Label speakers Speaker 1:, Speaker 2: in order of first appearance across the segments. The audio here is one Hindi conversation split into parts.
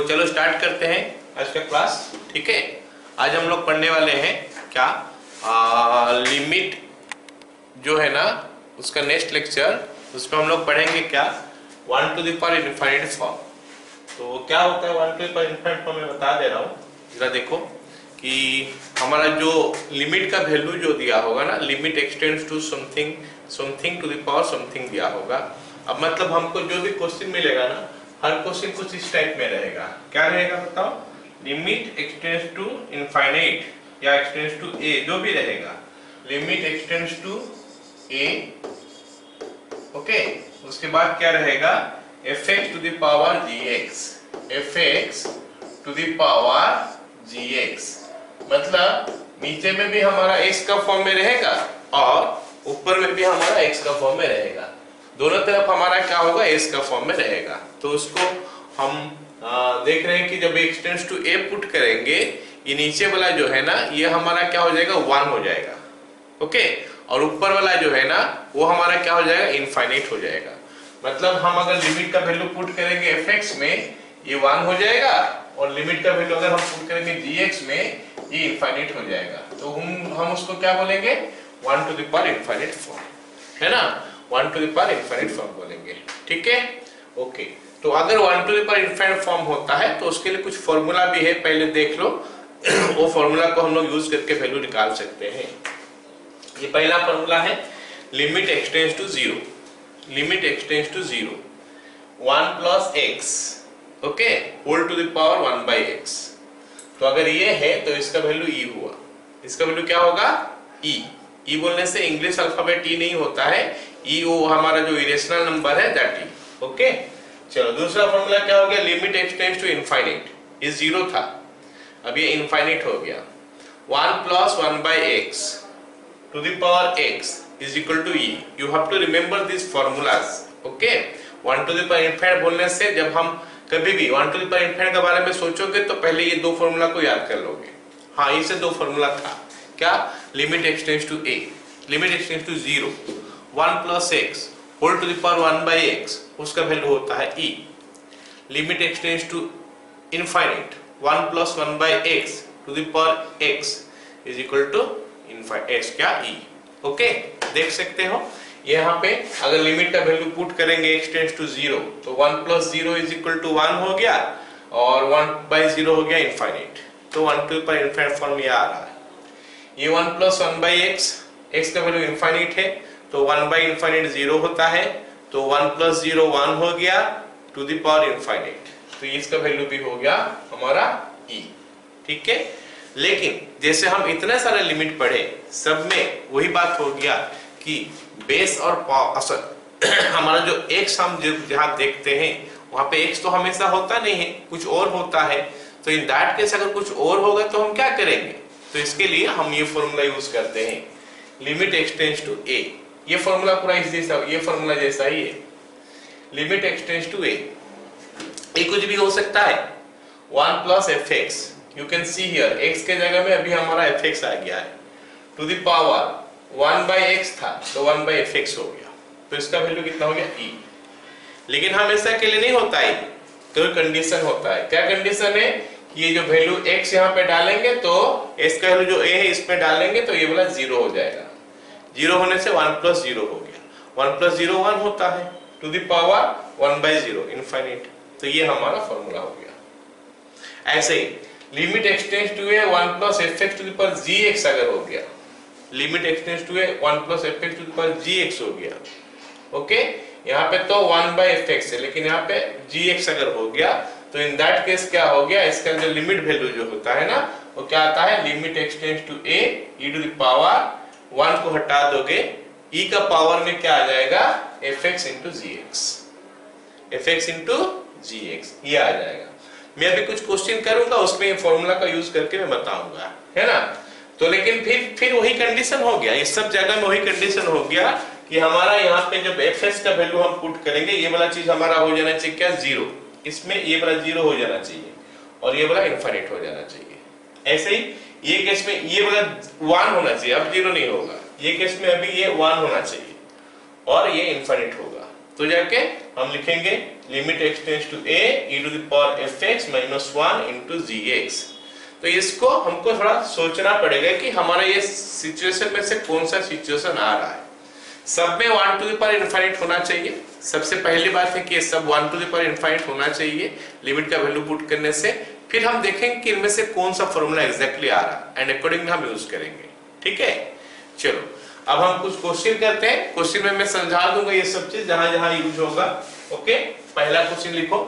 Speaker 1: चलो स्टार्ट करते हैं आज का क्लास। ठीक है, आज हम लोग पढ़ने वाले हैं क्या, लिमिट जो है ना उसका नेक्स्ट लेक्चर, उसमें हम लोग पढ़ेंगे क्या, 1 to the power infinite form. तो क्या होता है 1 to the power infinite form, मैं बता दे रहा हूँ। जरा देखो कि हमारा जो लिमिट का वैल्यू जो दिया होगा ना, limit x tends to something something to the power something दिया होगा। अब मतलब हमको जो भी क्वेश्चन मिलेगा ना, हर क्वेश्चन कुछ इस टाइप में रहेगा। क्या रहेगा बताओ, लिमिट एक्सटेंड्स टू इनफाइनाइट या एक्सटेंड्स टू ए, जो भी रहेगा, limit x tends to A. Okay, उसके बाद क्या रहेगा, fx to the power gx, fx to the power gx। मतलब नीचे में भी हमारा x का फॉर्म में रहेगा और ऊपर में भी हमारा x का फॉर्म में रहेगा। दोनों तरफ हमारा क्या होगा, s का फॉर्म में रहेगा। तो उसको हम देख रहे हैं कि जब एक्सटेंड्स टू a पुट करेंगे, ये नीचे वाला जो है ना, ये हमारा क्या हो जाएगा, 1 हो जाएगा। ओके, और ऊपर वाला जो है ना, वो हमारा क्या हो जाएगा, इनफाइनाइट हो जाएगा। मतलब हम अगर लिमिट का वैल्यू पुट करेंगे fx में, ये 1 हो जाएगा, और लिमिट का वैल्यू अगर हम पुट करेंगे gx में, ये इनफाइनाइट हो जाएगा। तो हम उसको क्या बोलेंगे, 1 to the power infinite form, है ना, 1 to the power infinite form बोलेंगे। ठीक है, ओके। तो अगर 1 to the power infinite form होता है तो उसके लिए कुछ फॉर्मूला भी है, पहले देख लो। वो फॉर्मूला को हम लोग यूज करके वैल्यू निकाल सकते हैं। ये पहला फॉर्मूला है, limit x tends to 0, limit x tends to 0 1 plus x, okay, whole to the power 1 by x। तो अगर ये है तो इसका वैल्यू e हुआ, इसका वैल्यू क्या होगा, e। e बोलने से इंग्लिश अल्फाबेट e नहीं होता है, e वो हमारा जो इरेशनल नंबर है दैट e। ओके, चलो दूसरा फॉर्मूला क्या हो गया, लिमिट एक्सटेंड्स टू इनफाइनाइट। ये 0 था, अब ये इनफाइनाइट हो गया। 1 plus 1 by x to the power x is equal to e। You have to remember this formulas. Okay, 1 to the power infinite बोलने से जब हम कभी भी 1 टू द पावर इनफाइनाइट के बारे में सोचोगे तो पहले ये दो फॉर्मूला को याद कर लोगे। हाँ, इससे दो फॉर्मूला था क्या, limit x tends to a, limit x tends to 0 1 plus x whole to the power 1 by x, उसका वैल्यू होता है e। Limit x tends to infinite 1 plus 1 by x to the power x is equal to infinite x क्या, e। ओके, देख सकते हो यहाँ पे अगर लिमिट का वैल्यू पुट करेंगे एक्सटेंड्स टू 0, तो 1 प्लस 0 इज इक्वल टू 1 हो गया, और 1 बाई 0 हो गया इनफाइनाइट। तो 1 to the power infinite form ये आ रहा है। ये 1 प्लस 1 बाई x, x का वैल्यू इनफाइनाइट है, तो 1 बाई इनफाइनाइट 0 होता है, तो 1 प्लस 0 1 हो गया टू द पावर इनफाइनाइट। तो इसका वैल्यू भी हो गया हमारा e। ठीक है, लेकिन जैसे हम इतने सारे लिमिट पढ़े, सब में वही बात हो गया कि बेस और असल हमारा जो x हम जहाँ देखते हैं वहां पे x तो हमेशा होता नहीं है, कुछ और होता है। तो इन दैट केस अगर कुछ और होगा तो हम क्या करेंगे, तो इसके लिए हम ये फॉर्मूला यूज करते हैं, लिमिट एक्सटेंड्स टू a। ये फॉर्मूला पूरा इस जैसा, ये फॉर्मूला जैसा ही है, लिमिट एक्सटेंड्स टू a। ये कुछ भी हो सकता है, 1 plus fx, you can see here x के जगह में अभी हमारा fx आ गया है, to the power 1 by x था तो 1 बाई fx हो गया। तो इसका वैल्यू कितना हो गया, e। लेकिन हमेशा के लिए नहीं होता है, कोई कंडीशन होता है। क्या कंडीशन है, ये जो वैल्यू x यहाँ पे डालेंगे तो x का वैल्यू जो a है इसमें डालेंगे तो ये वाला 0 हो जाएगा। 0 होने से 1 प्लस 0 हो गया, 1 प्लस 0 1 होता है, to the power 1 by 0 infinite. तो ये हमारा फॉर्मूला हो गया। ऐसे ही limit x tends to a 1 plus fx to the power gx अगर हो गया, limit x tends to a 1 plus fx to the power gx हो गया। ओके, यहाँ पे तो 1 बाई fx है, लेकिन यहाँ पे gx अगर हो गया तो इन दैट केस क्या हो गया, इसका जो लिमिट वैल्यू जो होता है ना, वो क्या आता है, limit x tends to a e to the power 1 को हटा दोगे, e का पावर में क्या आ जाएगा, fx into gx, fx into gx ये आ जाएगा। मैं अभी कुछ क्वेश्चन करूंगा, उसमें ये फॉर्मूला का यूज करके मैं बताऊंगा, है ना। तो लेकिन फिर वही कंडीशन हो गया, इस सब जगह में वही कंडीशन हो गया कि हमारा यहाँ पे जब fs का वैल्यू हम पुट करेंगे, ये वाला चीज हमारा हो जाना चाहिए क्या, 0। इसमें ये वाला 0 हो जाना चाहिए और ये वाला इनफाइनाइट हो जाना चाहिए। ऐसे ही ये केस में ये वाला 1 होना चाहिए, अब 0 नहीं होगा। ये केस में अभी ये 1 होना चाहिए और ये इनफाइनाइट होगा। तो जाके हम लिखेंगे limit x tends to a e to the power fx minus 1 into gx। तो इसको हमको थोड़ा सोचना पड़ेगा कि हमारा ये सिचुएशन में से कौन सा सिचुएशन आ रहा है। सब में 1 टू द पावर इनफाइनाइट होना चाहिए। सबसे पहली बात है कि ये सब 1 टू द पावर इनफाइनाइट होना चाहिए लिमिट का वैल्यू पुट करने से। फिर हम देखेंगे कि इनमें से कौन सा फॉर्मूला एग्जैक्टली आ रहा है एंड अकॉर्डिंगली हम यूज करेंगे। ठीक है, चलो अब हम कुछ क्वेश्चन करते हैं। क्वेश्चन में मैं समझा दूंगा ये सब चीज जहां जहां यूज होगा। ओके, पहला क्वेश्चन लिखो।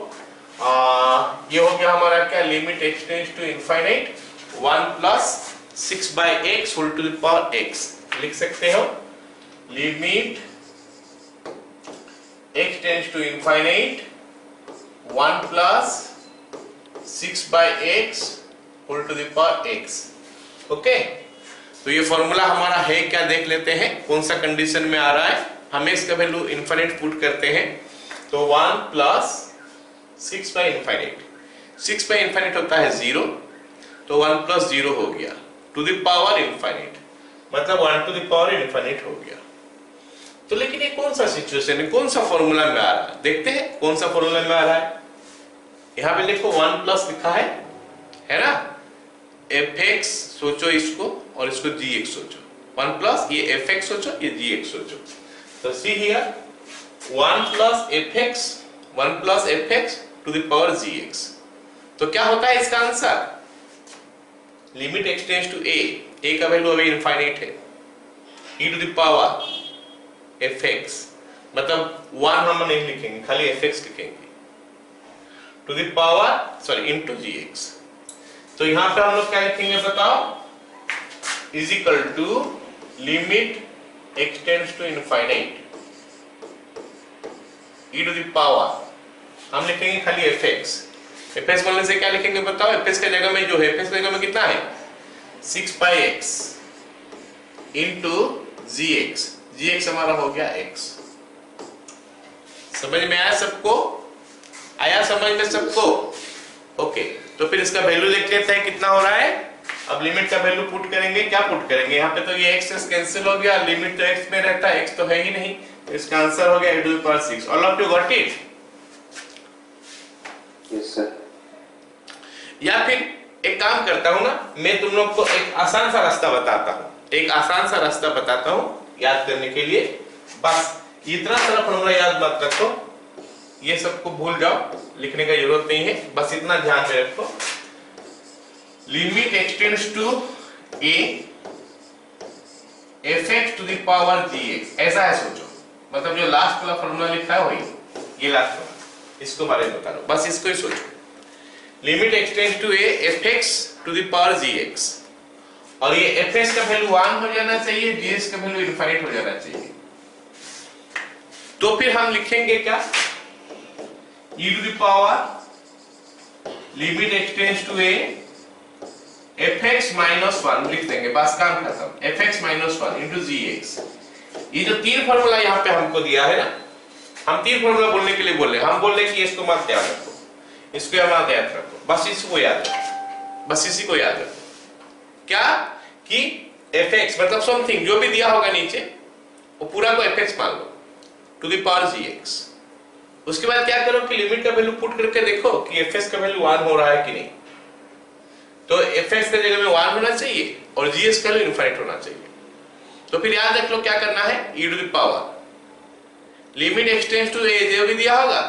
Speaker 1: ये हो गया हमारा क्या, limit x tends to infinite 1 plus 6/x whole to the power x। लिख सकते हो limit x tends to infinite 1 plus 6/x whole to the power x। Okay, तो ये फॉर्मूला हमारा है क्या देख लेते हैं, कौन सा कंडीशन में आ रहा है। हमें इसका वैल्यू इनफाइनाइट पुट करते हैं तो 1 प्लस 6/इनफाइनाइट, 6/इनफाइनाइट होता है 0, तो 1 प्लस 0 हो गया टू द पावर इनफाइनाइट, मतलब 1 टू द पावर इनफाइनाइट हो गया। तो लेकिन ये कौन सा सिचुएशन है, कौन सा फॉर्मूला में आ रहा है, देखते हैं कौन सा फॉर्मूला में आ रहा है। यहां पे देखो 1 प्लस लिखा है ना, fx सोचो इसको और इसको gx सोचो, 1 प्लस ये fx सोचो ये gx सोचो। तो see here 1 plus fx to the power gx। तो क्या होता है इसका answer, limit x tends to a का वैल्यू अभी इनफाइनाइट है, e to the power fx, मतलब 1 हम नहीं लिखेंगे, खाली fx लिखेंगे, to the power sorry into gx। तो यहां पे हम लोग क्या लिखेंगे बताओ, is equal to limit x tends to infinite e to the power, हम लिखेंगे खाली fx। fx बोलने से क्या लिखेंगे बताओ, fx के जगह में जो है, fx की जगह में कितना है 6/x इनटू gx, gx हमारा हो गया x। समझ में आया सबको, आया समझ में सबको? ओके, तो फिर इसका वैल्यू देख लेते हैं कितना हो रहा है। अब लिमिट का वैल्यू पुट करेंगे, क्या पुट करेंगे, यहाँ पे तो ये x कैंसिल हो गया, लिमिट तो x में रहता है, x तो है ही नहीं, तो इसका आंसर हो गया e to the power 6। All of you got it?
Speaker 2: Yes sir.
Speaker 1: या फिर एक काम करता हूं ना, मैं तुम लोग को एक आसान सा रास्ता बताता हूं, एक आसान सा रास्ता बताता हूं याद करने के लिए। बस इतना सारा फॉर्मूला याद मत रखो, ये सबको भूल जाओ, लिखने का जरूरत नहीं है, बस इतना ध्यान में रखो। Limit x tends to a fx to the power gx, ऐसा है सोचो, मतलब जो लास्ट वाला फॉर्मूला लिखा है वही, ये लास्ट वाला, इसको बारे में बता रहा हूं, बस इसको ही सोचो। Limit x tends to a fx to the power gx, और ये fx का वैल्यू 1 हो जाना चाहिए, gx का वैल्यू इनफाइनाइट हो जाना चाहिए। तो फिर हम लिखेंगे क्या, e to the power limit x tends to a fx minus 1 लिख देंगे, बस काम खत्म, fx माइनस 1 इनटू gx। ये जो तीन फॉर्मूला यहाँ पे हमको दिया है ना, हम तीन फॉर्मूला बोलने के लिए बोल रहे हैं, हम बोल रहे हैं कि इसको मत याद रखो, इसको मत याद रखो, बस इसको याद रखो, बस इसी को याद रखो। क्या कि fx मतलब समथिंग जो भी दिया होगा नीचे, वो पूरा को fx मान लो टू द पावर gx। उसके बाद क्या करो कि लिमिट का वैल्यू पुट करके देखो कि fx का वैल्यू 1 हो रहा है कि नहीं। तो fx के जगह में 1 होना चाहिए और gx का वैल्यू इनफाइनाइट होना चाहिए। तो फिर याद रख लो क्या करना है, e to the power limit x tends to a जो भी दिया होगा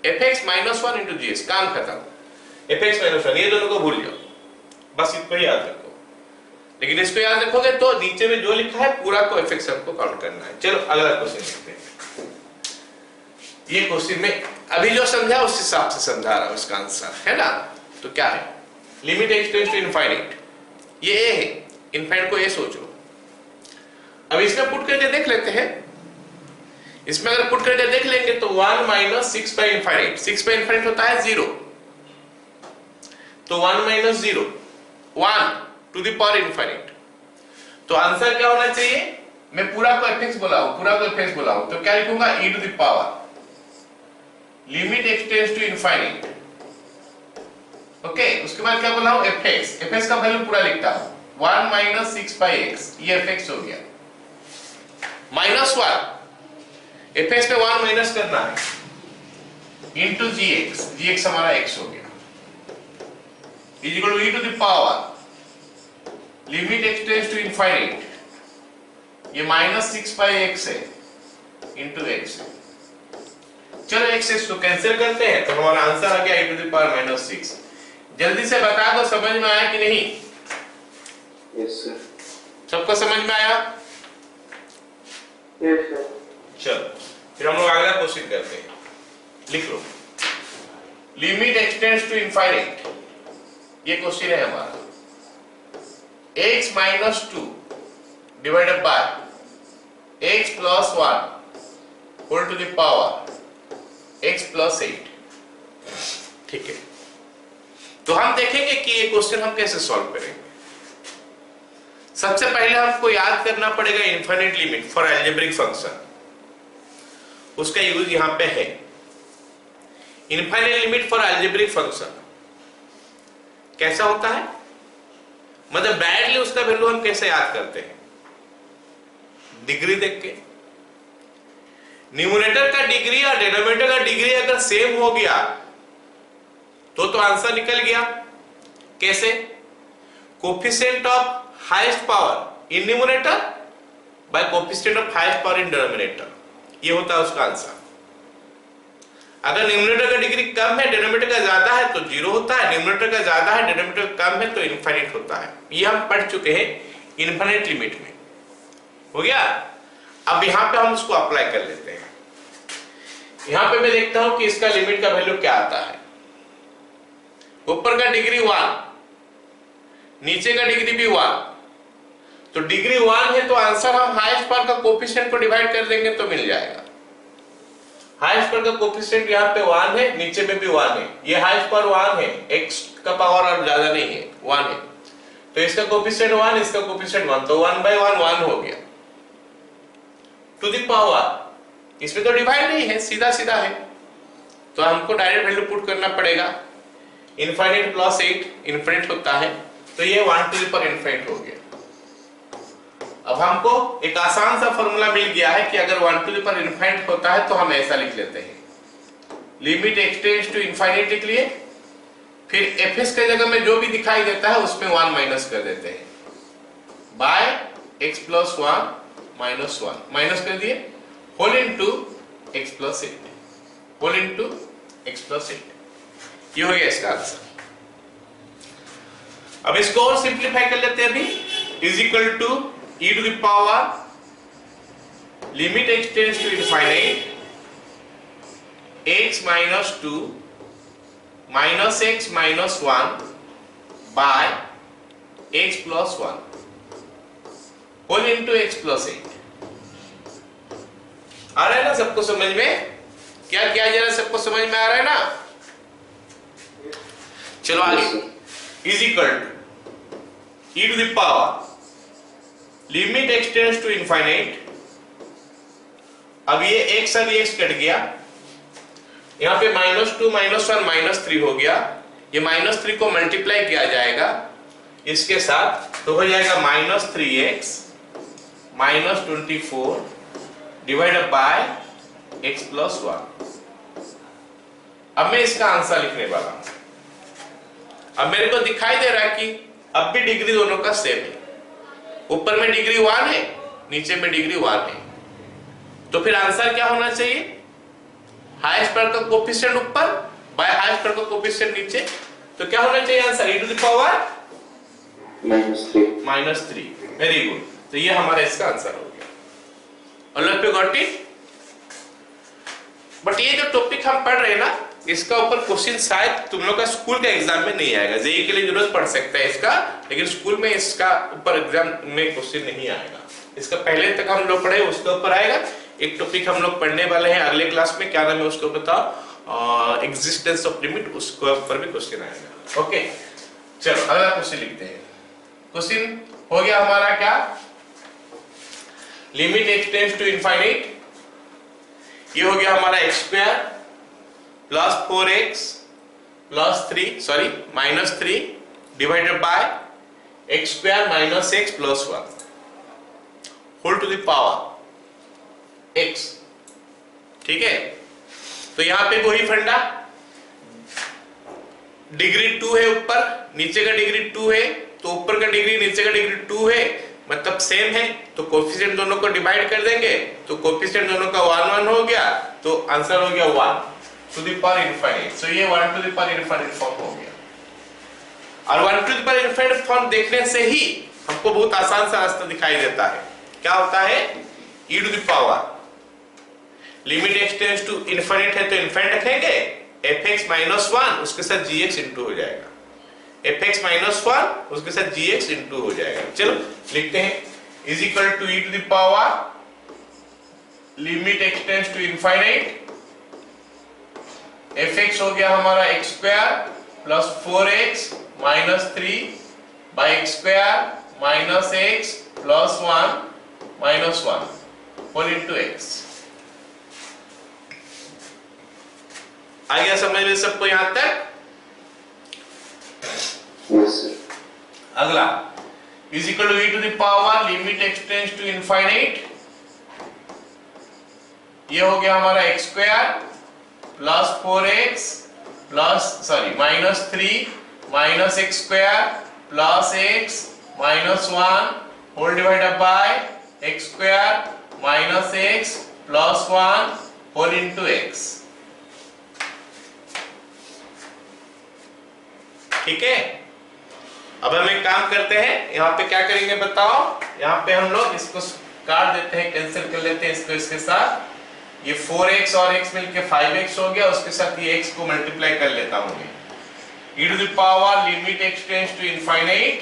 Speaker 1: fx माइनस 1 इनटू gx, काम खत्म, fx माइनस 1, ये दोनों को भूल जाओ, बस इसको ही याद रखो। लेकिन इसको याद रखोगे तो नीचे में जो लिखा है पूरा को fx हमको काउंट करना है। चलो अगला क्वेश्चन देखते हैं। ये क्वेश्चन में अभी जो समझा उस हिसाब से समझा रहा हूं, इसका आंसर है ना। तो क्या है, limit x tends to infinite, ये a है, इनफाइनाइट को a सोचो। अब इसमें पुट करके देख लेते हैं, इसमें अगर पुट करके देख लेंगे तो 1 माइनस 6/इनफाइनाइट, 6/इनफाइनाइट होता है 0, तो 1 minus 0 1 to the power infinite. तो आंसर क्या होना चाहिए, मैं पूरा को fx बोला हूं, पूरा को fx बोला हूं, तो क्या लिखूंगा e to the power limit x tends to infinite. Okay, उसके बाद क्या बोला हूं, fx, fx का वैल्यू पूरा लिखता हूं 1 माइनस 6/x, ये fx हो गया, माइनस 1 fx में 1 माइनस करना है इंटू gx, gx हमारा x हो गया, is equal to e to the power limit x tends to infinite, ये -6 पाई x है इंटू x है। चलो x को कैंसिल करते हैं तो हमारा आंसर आ गया e टू द पावर -6। जल्दी से बता दो समझ में आया कि नहीं?
Speaker 2: Yes sir.
Speaker 1: सबको समझ में आया?
Speaker 2: Yes sir.
Speaker 1: चलो फिर हम लोग अगला क्वेश्चन करते हैं, लिख लो limit x tends to infinite, ये क्वेश्चन है हमारा, x minus 2 divided by x plus 1 whole to the power x plus 8। ठीक है, तो हम देखेंगे कि ये क्वेश्चन हम कैसे सॉल्व करेंगे। सबसे पहले हमको याद करना पड़ेगा infinite limit for algebraic function, उसका यूज यहां पे है। Infinite limit for algebraic function कैसा होता है, मतलब डायरेक्टली उसका वैल्यू हम कैसे याद करते हैं, डिग्री देख के। न्यूमरेटर का डिग्री और डिनोमिनेटर का डिग्री अगर सेम हो गया तो आंसर निकल गया। कैसे? Coefficient of highest power in numerator bye coefficient of highest power in denominator, ये होता है उसका आंसर। अगर न्यूमरेटर का डिग्री कम है डिनोमिनेटर का ज्यादा है तो 0 होता है, न्यूमरेटर का ज्यादा है डिनोमिनेटर कम है तो इनफाइनाइट होता है। ये हम पढ़ चुके हैं इनफाइनाइट लिमिट में, हो गया। अब यहां पे हम उसको अप्लाई कर लेते हैं। यहां पे मैं देखता हूं कि इसका लिमिट का वैल्यू क्या आता है। ऊपर का डिग्री 1, नीचे का डिग्री भी 1, तो डिग्री 1 है तो आंसर हम हाईएस्ट पावर का कोफिशिएंट को डिवाइड कर देंगे तो मिल जाएगा। हाईएस्ट पावर का कोफिशिएंट यहाँ पे 1 है, नीचे में भी 1 है, ये हाईएस्ट पावर 1 है, x का पावर और ज्यादा नहीं है, 1 है, तो इसका कोफिशिएंट 1, इसका कोफिशिएंट 1, तो 1/1 1 हो गया टू द पावर। इसमें तो डिवाइड नहीं है, सीधा सीधा है, तो हमको डायरेक्ट वैल्यू पुट करना पड़ेगा। इनफाइनाइट प्लस 8 इनफिनिट होता है, तो ये 1 टू द पावर इनफिनिट हो गया। अब हमको एक आसान सा फॉर्मूला मिल गया है कि अगर 1 टू द पावर इनफिनिट होता है तो हम ऐसा लिख लेते हैं, limit x tends to infinite लिख लिए, फिर fs के जगह में जो भी दिखाई देता है उसमें 1 माइनस कर देते हैं, by x plus 1 minus 1 minus कर दिए, whole into x plus 8, whole into x plus 8, ये हो गया इसका आंसर। अब इसको और सिंपलीफाई कर लेते हैं अभी, is equal to e to the power limit x tends to infinite x minus 2 minus x minus 1 by x plus 1 whole into x plus 8। आ रहा है ना सबको समझ में? क्या किया जा रहा है, सबको समझ में आ रहा है ना? चलो आगे, is equal to e to the power limit x tends to infinite, अब ये x और ये x कट गया, यहाँ पे -2 -1 -3 हो गया, ये -3 को मल्टीप्लाई किया जाएगा इसके साथ तो हो जाएगा -3x -24 divided by x plus 1। अब मैं इसका आंसर लिखने वाला हूं। अब मेरे को दिखाई दे रहा है कि अब भी डिग्री दोनों का सेम है, ऊपर में डिग्री 1 है, नीचे में डिग्री 1 है, तो फिर आंसर क्या होना चाहिए, हाईएस्ट पावर का कोफिशिएंट ऊपर बाय हाईएस्ट पावर का कोफिशिएंट नीचे, तो क्या होना चाहिए answer, e to the power -3। Very good, तो ये हमारा इसका आंसर हो गया। All of you got it? But ये जो टॉपिक हम पढ़ रहे हैं ना, इसका ऊपर क्वेश्चन शायद तुम लोग का स्कूल के एग्जाम में नहीं आएगा, जेईई के लिए जरूरत पड़ सकता है इसका, लेकिन स्कूल में इसका ऊपर एग्जाम में क्वेश्चन नहीं आएगा। इसका पहले तक हम लोग पढ़े उसके ऊपर आएगा। एक टॉपिक हम लोग पढ़ने वाले हैं अगले क्लास में, क्या नाम है उसको बताओ, एग्जिस्टेंस ऑफ लिमिट, उसके ऊपर भी क्वेश्चन आएगा। ओके, चलो अगला क्वेश्चन लिखते हैं। क्वेश्चन हो गया हमारा क्या, limit x tends to infinite, ये हो गया हमारा x square plus 4x plus 3 minus 3 divided by x square minus x plus 1 whole to the power x ठीक है, तो यहाँ पे वही फंडा, डिग्री 2 है ऊपर, नीचे का डिग्री 2 है, तो ऊपर का डिग्री नीचे का डिग्री 2 है, मतलब सेम है, तो कोफिशिएंट दोनों को डिवाइड कर देंगे, तो कोफिशिएंट दोनों का 1 1 हो गया, तो आंसर हो गया 1 to the power infinite. So ये 1 to the power infinite form हो गया। और 1 to the power infinite form देखने से ही हमको बहुत आसान सा रास्ता दिखाई देता है। क्या होता है? e to the power, limit x tends to infinite है तो इनफाइनाइट रखेंगे, fx माइनस 1 उसके साथ gx इंटू हो जाएगा, fx माइनस 1 उसके साथ gx इंटू हो जाएगा। चलो लिखते हैं, is equal to e to the power limit x tends to infinite, fx हो गया हमारा x square plus 4x minus 3 by x square minus x plus 1 minus 1 whole into x। आ गया समझ में सबको यहां तक?
Speaker 2: Yes, sir.
Speaker 1: अगला is equal to e to the power limit x tends to infinite, ये हो गया हमारा x square plus 4x minus 3 minus x square plus x minus 1 whole divided by x square minus x plus 1 whole into x। ठीक है, अब हम एक काम करते हैं, यहाँ पे क्या करेंगे बताओ, यहाँ पे हम लोग इसको काट देते हैं, कैंसिल कर लेते हैं इसको इसके साथ, ये 4x और x मिलके 5x हो गया, उसके साथ ये x को मल्टीप्लाई कर लेता हूँ e to the power limit x tends to infinite,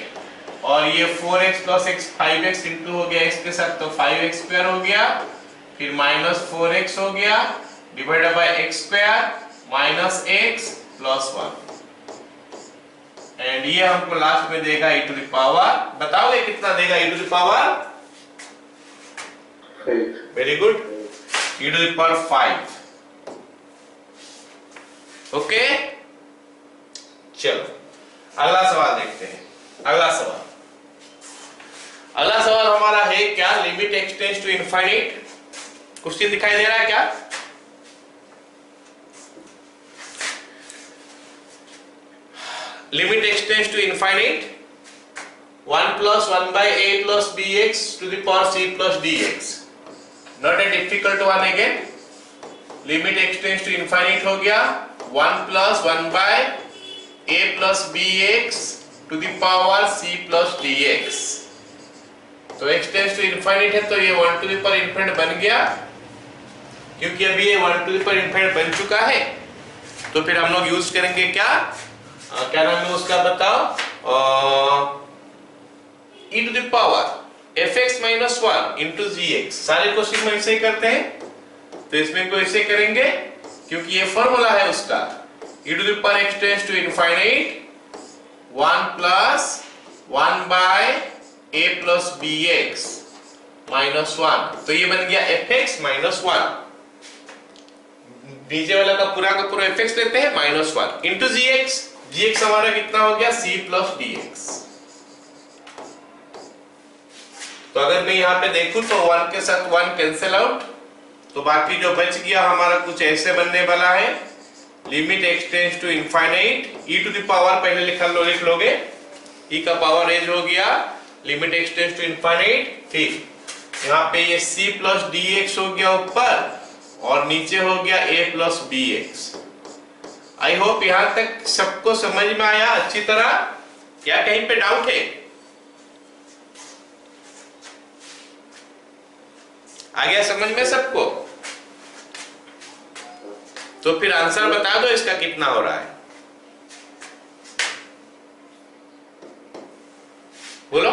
Speaker 1: और ये 4x plus x 5x into हो गया x के साथ, तो 5x स्क्वायर हो गया, फिर माइनस 4x हो गया divided by x square minus x plus 1, and ये हमको लास्ट में देगा e टू द पावर, बताओगे कितना देगा e to the power? Very good, e to the power 5। Okay, चलो अगला सवाल देखते हैं। अगला सवाल हमारा है क्या, limit x tends to infinite, question दिखाई दे रहा है क्या? Limit x tends to infinite 1 plus 1 by a plus bx to the power c plus dx, not a difficult one again। Limit x tends to infinite हो गया 1 plus 1 by a plus bx to the power c plus dx, तो x टेंड्स टू इनफाइनाइट है तो ये 1 to the power इनफाइनाइट बन गया, क्योंकि अभी ये 1 to the power इनफाइनाइट बन चुका है, तो फिर हम लोग यूज करेंगे क्या, क्या नाम है उसका बताओ, e to the power fx minus 1 into gx। सारे क्वेश्चन में ऐसे ही करते हैं, तो इसमें को ऐसे करेंगे, क्योंकि ये फॉर्मूला है उसका, e to the power x tends to infinite 1 plus 1 by a plus bx minus 1, तो ये बन गया fx माइनस 1, नीचे वाला का पूरा fx लेते हैं माइनस 1 इंटू gx हमारा कितना हो गया c प्लस dx। तो अगर मैं यहाँ पे देखूं तो 1 के साथ 1 कैंसिल आउट, तो बाकी जो बच गया हमारा कुछ ऐसे बनने वाला है, limit x tends to infinite e to the power पहले लिख लोगे, e का पावर रेज हो गया, limit x tends to infinite, फिर यहाँ पे ये c प्लस dx हो गया ऊपर, और नीचे हो गया a plus bx। I hope यहां तक सबको समझ में आया अच्छी तरह, क्या कहीं पे डाउट है? आ गया समझ में सबको? तो फिर आंसर बता दो इसका कितना हो रहा है, बोलो।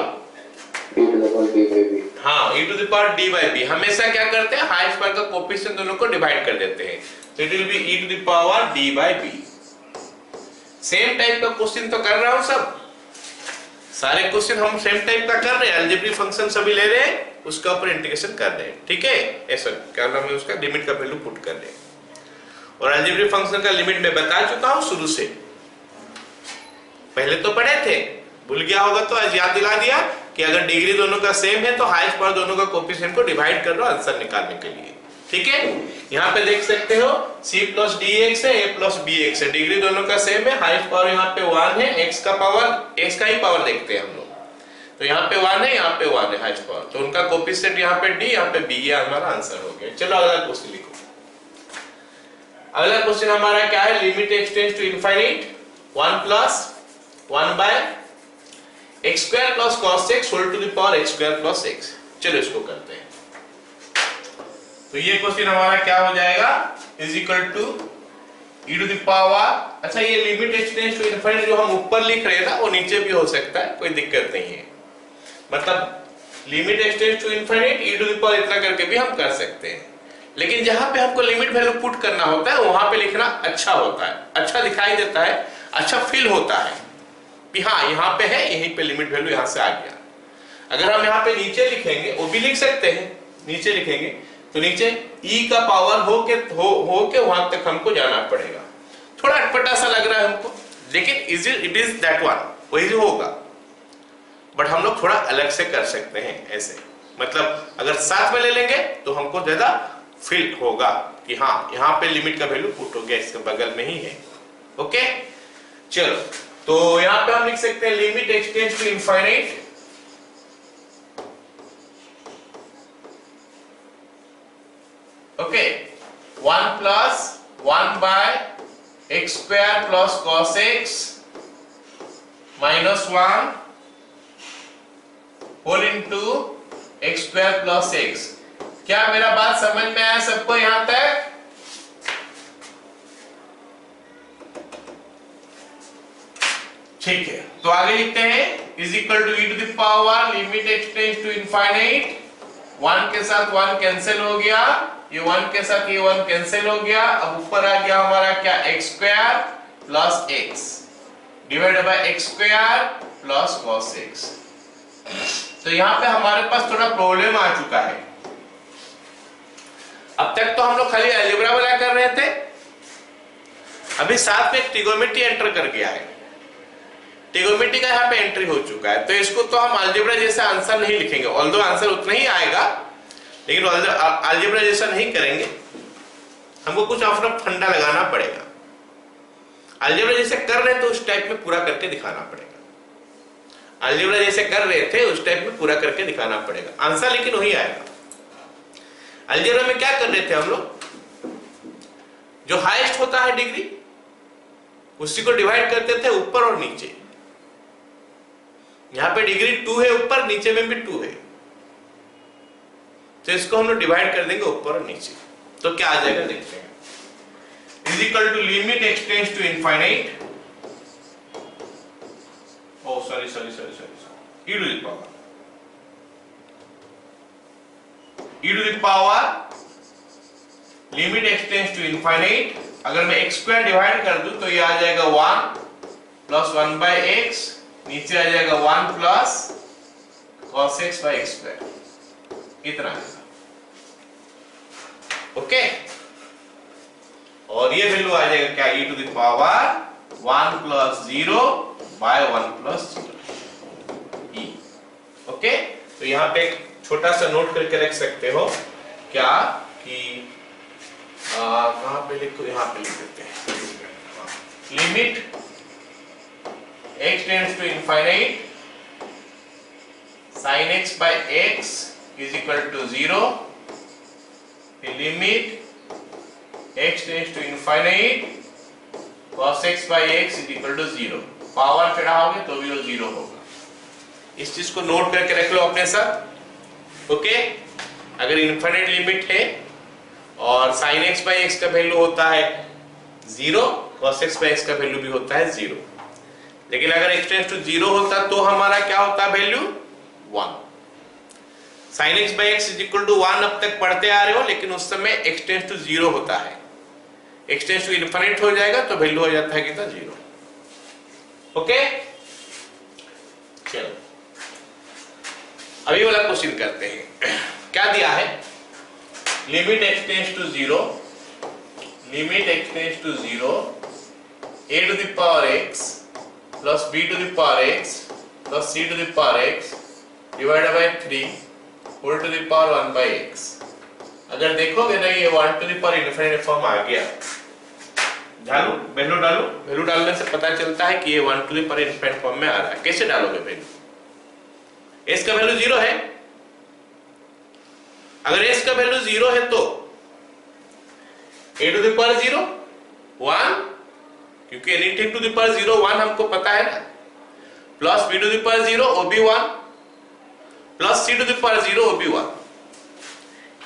Speaker 1: हाँ, e to the power d by b, हमेशा क्या करते हैं, हाईएस्ट पावर का कोएफिशिएंट दोनों को डिवाइड कर देते हैं, तो it will be e to the power d by b। Same type का क्वेश्चन तो कर रहा हूं, सब सारे क्वेश्चन हम सेम टाइप का कर रहे हैं, अलजेब्रिक फंक्शन सभी ले रहे हैं, उसका ऊपर इंटीग्रेशन कर रहे हैं, ठीक है, ऐसा क्या नाम है उसका, लिमिट का वैल्यू पुट कर रहे हैं, और अलजेब्रिक फंक्शन का लिमिट मैं बता चुका हूं शुरू से, पहले तो पढ़े थे, भूल गया होगा तो आज याद दिला दिया कि अगर डिग्री दोनों का सेम है तो हाईएस्ट पावर दोनों का कोएफिशिएंट को डिवाइड कर लो आंसर निकालने के लिए। ठीक है, यहाँ पे देख सकते हो c प्लस डी एक्स है, a प्लस बी एक्स है, डिग्री दोनों का सेम है, हाईएस्ट पावर यहाँ पे 1 है, x का पावर, x का ही पावर देखते हैं हम लोग, तो यहाँ पे 1 है, यहाँ पे 1 है हाईएस्ट पावर, तो उनका कोफिशिएंट यहाँ पे d, यहाँ पे b, ये हमारा आंसर हो गया। चलो अगला क्वेश्चन लिखो। अगला क्वेश्चन हमारा क्या है, limit x tends to infinite 1 plus 1 by x square plus cos x whole to the power x square plus x। चलो इसको करते हैं। तो ये क्वेश्चन हमारा क्या हो जाएगा, is equal to e to the power, अच्छा ये limit x tends to infinite जो हम ऊपर लिख रहे थे वो नीचे भी हो सकता है, कोई दिक्कत नहीं है, मतलब limit x tends to infinite e to the power इतना करके भी हम कर सकते हैं, लेकिन जहां पे हमको लिमिट वैल्यू पुट करना होता है वहां पे लिखना अच्छा होता है, अच्छा दिखाई देता है, अच्छा फील होता है कि हाँ यहाँ पे है, यहीं पे लिमिट वैल्यू यहाँ से आ गया। अगर हम यहाँ पे नीचे लिखेंगे, वो भी लिख सकते हैं, नीचे लिखेंगे तो नीचे e का पावर हो के वहां तक हमको जाना पड़ेगा, थोड़ा अटपटा सा लग रहा है हमको, लेकिन इट इज दैट वन, वही होगा, बट हम लोग थोड़ा अलग से कर सकते हैं ऐसे, मतलब अगर साथ में ले लेंगे तो हमको ज्यादा फील होगा कि हाँ यहाँ पे लिमिट का वैल्यू पुट हो गया, इसके बगल में ही है। ओके चलो, तो यहाँ पे हम लिख सकते हैं limit x tends to infinite okay 1 plus 1 by x square plus cos x minus 1 whole into x square plus x। क्या मेरा बात समझ में आया सबको यहां तक? ठीक है, तो आगे लिखते हैं is equal to e to the power limit x tends to infinite, 1 के साथ 1 कैंसिल हो गया, ये 1 के साथ ये 1 कैंसिल हो गया, अब ऊपर आ गया हमारा क्या x square plus x divided by x square plus cos x। तो यहां पे हमारे पास थोड़ा प्रॉब्लम आ चुका है। अब तक तो हम लोग खाली अलजेब्रा वाला कर रहे थे, अभी साथ में ट्रिगोनोमेट्री एंटर कर गया है, ट्रिगोनोमेट्री का यहाँ पे एंट्री हो चुका है, तो इसको तो हम अलजेब्रा जैसा आंसर नहीं लिखेंगे, ऑल्दो आंसर उतना ही आएगा लेकिन अलजेब्रा जैसा नहीं करेंगे, हमको कुछ अपना फंडा लगाना पड़ेगा। अलजेब्रा जैसे कर रहे थे उस टाइप में पूरा करके दिखाना पड़ेगा, अलजेब्रा जैसे कर रहे थे उस टाइप में पूरा करके दिखाना पड़ेगा, आंसर लेकिन वही आएगा। अलजेब्रा में क्या कर रहे थे हम लोग, जो हाईएस्ट होता है डिग्री उसी को डिवाइड करते थे ऊपर और नीचे, यहाँ पे डिग्री 2 है ऊपर, नीचे में भी 2 है, तो इसको हम लोग डिवाइड कर देंगे ऊपर और नीचे, तो क्या आ जाएगा देखते हैं। Is equal to limit x tends to infinite, oh sorry e to the power, e to the power limit x tends to infinite, अगर मैं x स्क्वायर डिवाइड कर दूं तो ये आ जाएगा 1 प्लस 1 बाय x, नीचे आ जाएगा 1 plus cos x by x square, इतना है। ओके, और ये वैल्यू आ जाएगा क्या, e to the power 1 plus 0 by 1 plus 0 e। Okay, तो यहाँ पे एक छोटा सा नोट करके रख सकते हो क्या कि कहां पे लिखो, यहाँ पे लिख देते हैं limit x tends to infinite sin x by x is equal to 0, the limit x tends to infinite cos x by x is equal to 0, power चढ़ाओगे तो भी वो 0 होगा। इस चीज को नोट करके रख लो अपने साथ। ओके, अगर इनफाइनाइट लिमिट है और sin x by x का वैल्यू होता है 0, cos x by x का वैल्यू भी होता है 0, लेकिन अगर x टेंड्स टू 0 होता तो हमारा क्या होता है value 1। sin x by x is equal to 1 अब तक पढ़ते आ रहे हो, लेकिन उस समय x टेंड्स टू 0 होता है, x टेंड्स टू इनफाइनाइट हो जाएगा तो वैल्यू हो जाता है कितना 0। ओके, चलो अभी वाला क्वेश्चन करते हैं। क्या दिया है, limit x tends to 0, limit x tends to 0 a to the power x plus b to the power x plus c to the power x divided by 3 whole to the power 1 by x। अगर देखोगे ना ये 1 to the power infinite form आ गया, डालो वैल्यू डालने से पता चलता है कि ये 1 to the power infinite form में आ रहा है। कैसे डालोगे वैल्यू? s का वैल्यू 0 है, अगर s का वैल्यू 0 है तो a टू द पावर 0 1, क्योंकि एनीथिंग टू द पावर 0 1 हमको पता है ना, plus b to the power 0 वो भी 1, plus c to the power 0 वो भी 1,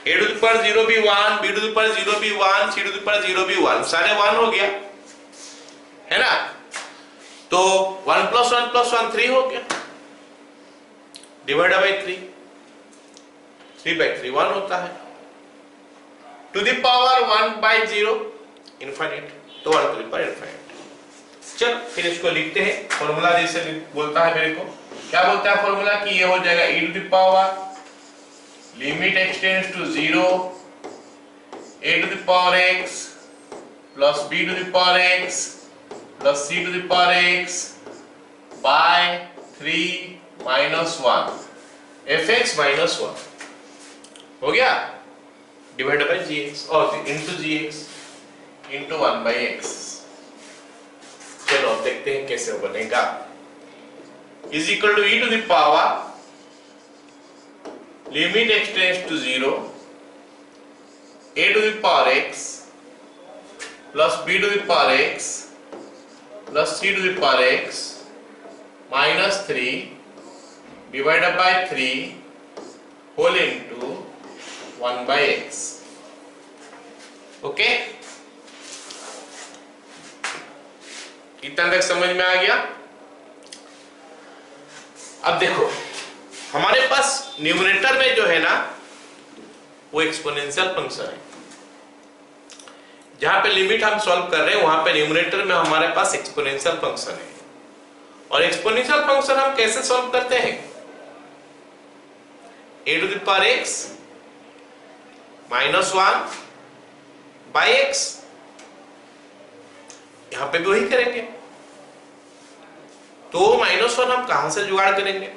Speaker 1: a टू द पावर 0 भी 1, b टू द पावर 0 भी 1, c टू द पावर 0 भी 1, सारे 1 हो गया है ना। तो 1 प्लस 1 प्लस 1 3 हो गया, डिवाइड बाय 3, 3 बाय 3 1 होता है, to the power 1 by 0 infinite, तो 1 टू द पावर इनफिनिट। चल फिर इसको लिखते हैं, फॉर्मूला जैसे बोलता है मेरे को, क्या बोलता है फॉर्मूला कि ये हो जाएगा e to the power limit x tends to 0 a to the power x plus b to the power x plus c to the power x by 3 minus 1 fx minus 1 हो गया, डिवाइड बाय gx और into gx into 1 by x। चलो अब देखते हैं कैसे बनेगा। Is equal to e to the power limit x tends to 0 a to the power x plus b to the power x plus c to the power x minus 3 divided by 3 whole into 1 by x। Okay, इतना तक समझ में आ गया। अब देखो हमारे पास न्यूमरेटर में जो है ना वो एक्सपोनेंशियल फंक्शन है, जहां पे लिमिट हम सॉल्व कर रहे हैं वहां पे न्यूमरेटर में हमारे पास एक्सपोनेंशियल फंक्शन है। और एक्सपोनेंशियल फंक्शन हम कैसे सॉल्व करते हैं? a to the power x minus 1 by x, यहां पे भी वही करेंगे। तो माइनस 1 हम कहां से जुगाड़ करेंगे?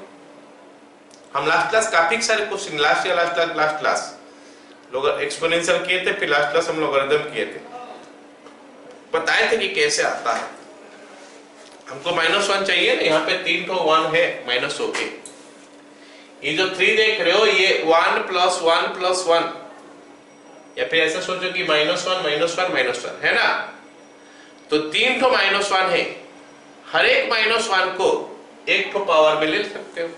Speaker 1: हम लास्ट क्लास काफी सारे क्वेश्चन लास्ट क्लास लोग एक्सपोनेंशियल किए थे, फिर लास्ट क्लास हम लॉगरिथम किए थे, बताए थे कि कैसे आता है। हमको माइनस 1 चाहिए ना, यहाँ पे 3 तो 1 है माइनस होके, ये जो 3 देख रहे हो ये 1 प्लस 1 प्लस 1, या फिर ऐसा सोचो कि माइनस 1 माइनस 1 माइनस 1 है ना, तो 3 तो माइनस 1 है, हर एक माइनस 1 को एक तो पावर में ले सकते हो।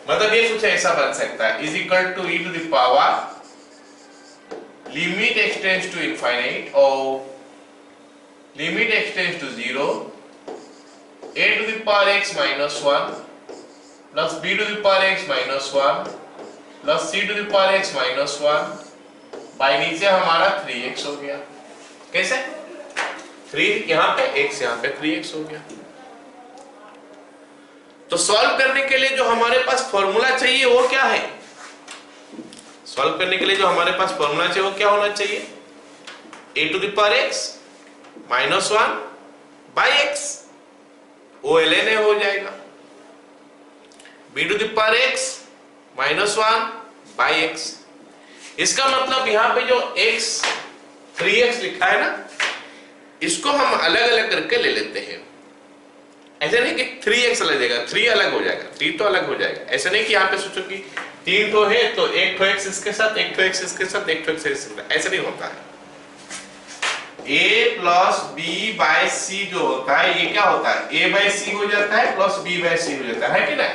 Speaker 1: मतलब ये कुछ ऐसा बन सकता है, is equal to e to the power limit x tends to infinite और limit x tends to 0 a to the power x minus 1 plus b to the power x minus 1 plus c to the power x minus 1 by नीचे हमारा 3x हो गया। कैसे? 3 यहाँ पे x यहाँ पे 3x हो गया। तो सॉल्व करने के लिए जो हमारे पास फॉर्मूला चाहिए वो क्या है? सॉल्व करने के लिए जो हमारे पास फॉर्मूला चाहिए वो क्या होना चाहिए? a to the power x minus 1 by x, वो ln हो जाएगा, b to the power x minus 1 by x। इसका मतलब यहाँ पे जो x 3x लिखा है ना, इसको हम अलग अलग करके ले लेते हैं। ऐसा नहीं कि 3x अलग जाएगा, 3 अलग हो जाएगा, 3 तो अलग हो जाएगा। ऐसा नहीं कि यहाँ पे सोचो कि 3 तो है तो एक तो x इसके साथ, एक तो x इसके साथ, एक तो x इसके साथ, ऐसा नहीं होता है। a plus b by c जो होता है ये क्या होता है? a बाय c हो जाता है प्लस b बाय c हो जाता है कि ना?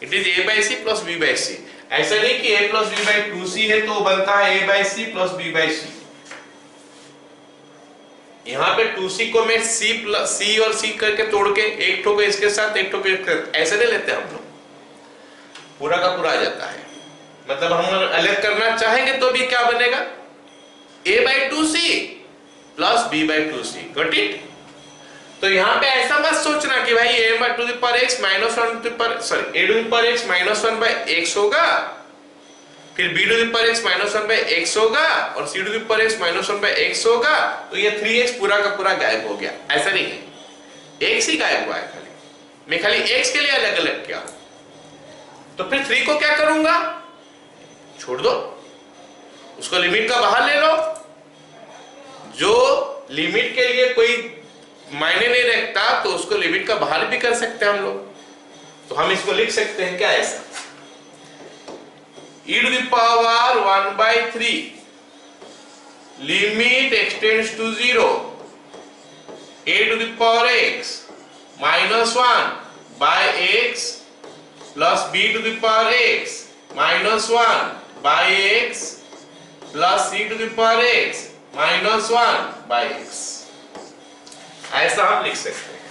Speaker 1: It is a by c plus b by c। ऐसा नहीं कि a plus b by 2c है तो बनता है a by c plus b by c। यहाँ पे 2c को मैं c और c करके तोड़ के एक ठो को इसके साथ एक ठो को इसके साथ ऐसे नहीं लेते हम लोग, पूरा का पूरा आ जाता है। मतलब हम अलग करना चाहेंगे तो भी क्या बनेगा? a by 2c plus b by 2c। Got it? तो यहाँ पे ऐसा मत सोचना कि भाई a by to the power x minus 1 to the power a to the power x minus 1 by x होगा, फिर b to the power x minus 1 by x होगा और c to the power x minus 1 by x होगा, तो ये 3x पूरा का पूरा गायब हो गया। ऐसा नहीं है, x ही गायब हुआ है, खाली मैं खाली x के लिए अलग अलग किया। तो फिर 3 को क्या करूंगा? छोड़ दो, उसको लिमिट का बाहर ले लो। जो लिमिट के लिए कोई मायने नहीं रखता तो उसको लिमिट का बाहर भी कर सकते हैं हम लोग। तो हम इसको लिख सकते हैं क्या ऐसा, e to the power 1/3 limit extends to 0 a to the power x minus 1 by x plus b to the power x minus 1 by x plus c to the power x minus 1 by x। ऐसा हम लिख सकते हैं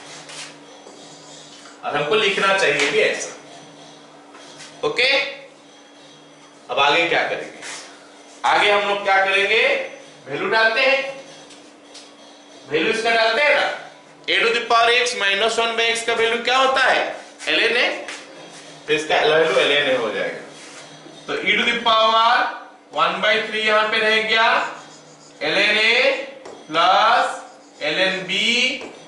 Speaker 1: और हमको लिखना चाहिए भी ऐसा। ओके, अब आगे क्या करेंगे? आगे हम लोग क्या करेंगे, वैल्यू डालते हैं। वैल्यू इसका डालते हैं ना, a to the power x minus 1 by x का वैल्यू क्या होता है, ln a, तो इसका वैल्यू ln a हो जाएगा। तो e to the power 1/3 यहां पे रह गया, ln a plus ln b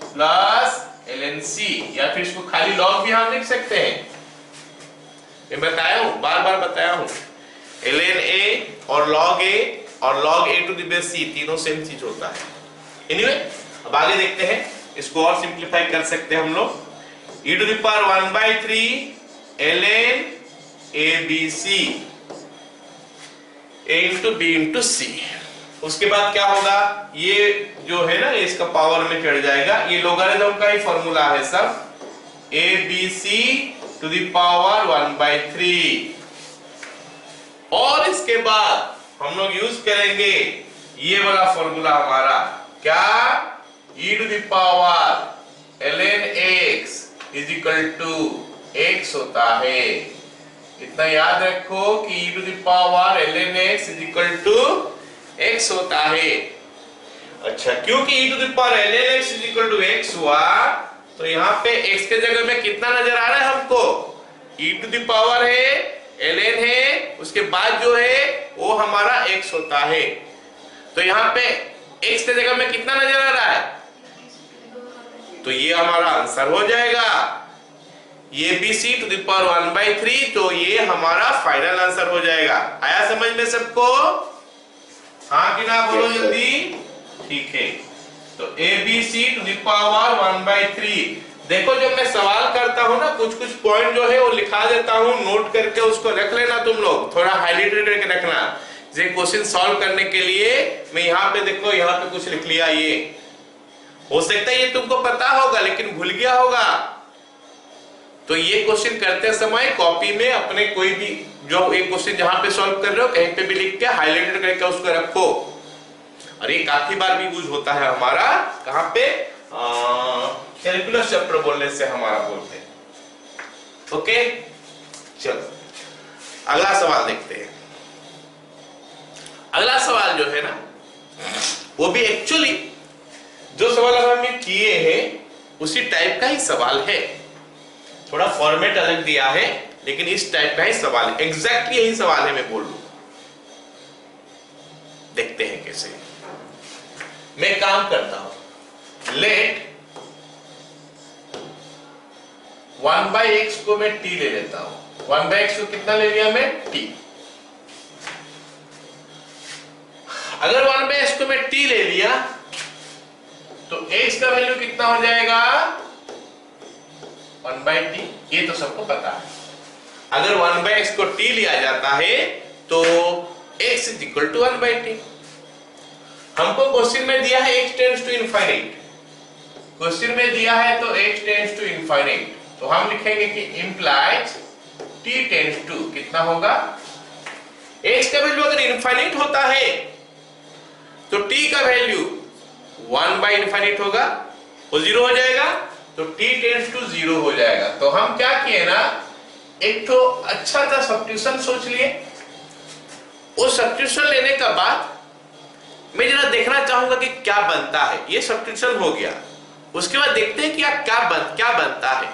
Speaker 1: plus ln c, या फिर इसको खाली log भी हम लिख सकते हैं। मैं बताया हूं, बार बार बताया हूं, ln a और log a और log a to the base c तीनों सेम चीज होता है। एनीवे, अब आगे देखते हैं, इसको और सिंप्लीफाई कर सकते हैं हम लोग। e to the power 1/3 ln abc a into b into c। उसके बाद क्या होगा, ये जो है ना इसका पावर में चढ़ जाएगा, ये लोगारिथम का ही फॉर्मूला है सब, abc to the power 1/3। और इसके बाद हम लोग यूज करेंगे ये वाला फॉर्मूला हमारा, क्या, e to the power ln x is equal to x होता है। इतना याद रखो कि e to the power ln x is equal to x होता है। अच्छा, क्योंकि e to the power ln x is equal to x हुआ, तो यहाँ पे x के जगह में कितना नजर आ रहा है हमको, e to the power है, ln है, उसके बाद जो है वो हमारा x होता है। तो यहाँ पे x के जगह में कितना नजर आ रहा है, तो ये हमारा आंसर हो जाएगा, ये bc to the power 1/3, तो ये हमारा फाइनल आंसर हो जाएगा। आया समझ में सबको? हाँ कि ना, बोलो जल्दी। ठीक है, तो abc to the power 1/3। देखो, जब मैं सवाल करता हूं ना, कुछ कुछ पॉइंट जो है वो लिखा देता हूं, नोट करके उसको रख लेना तुम लोग, थोड़ा हाईलाइटेड करके रखना। ये क्वेश्चन सॉल्व करने के लिए मैं यहाँ पे, देखो यहाँ पे कुछ लिख लिया, ये हो सकता है ये तुमको पता होगा लेकिन भूल गया होगा। तो ये क्वेश्चन करते समय कॉपी में अपने कोई भी जो एक क्वेश्चन जहां पे सॉल्व कर रहे हो कहीं पे भी लिख के हाईलाइटेड करके उसको रखो। और ये काफी बार भी यूज होता है हमारा, कहां पे, कैलकुलस चैप्टर बोलने से हमारा बोलते हैं। ओके, चलो अगला सवाल देखते हैं। अगला सवाल जो है ना, वो भी एक्चुअली जो सवाल हमने किए हैं उसी टाइप का ही सवाल है, थोड़ा फॉर्मेट अलग दिया है लेकिन इस टाइप का ही सवाल है, एग्जैक्टली यही सवाल है, मैं बोल लूं। देखते हैं कैसे। मैं काम करता हूं, लेट 1/x को मैं t ले लेता हूं। 1/x को कितना ले लिया मैं, t। अगर 1/x को मैं t ले लिया तो x का वैल्यू कितना हो जाएगा, 1/t। ये तो सबको पता है। अगर 1/x को t लिया जाता है तो x is equal to 1/t। हमको क्वेश्चन में दिया है x tends to infinite, question में दिया है तो x टेंड्स टू इनफाइनाइट, तो हम लिखेंगे कि इंप्लाइज t टेंड्स टू कितना होगा, x का वैल्यू अगर इनफाइनाइट होता है तो t का वैल्यू 1/∞ होगा, वो 0 हो जाएगा, तो t टेंड्स टू 0 हो जाएगा। तो हम क्या किए ना, एक तो अच्छा सा सब्स्टिट्यूशन सोच लिए। वो सब्स्टिट्यूशन लेने का बाद मैं जरा देखना चाहूंगा कि क्या बनता है। ये सब्स्टिट्यूशन हो गया, उसके बाद देखते हैं कि क्या बनता है।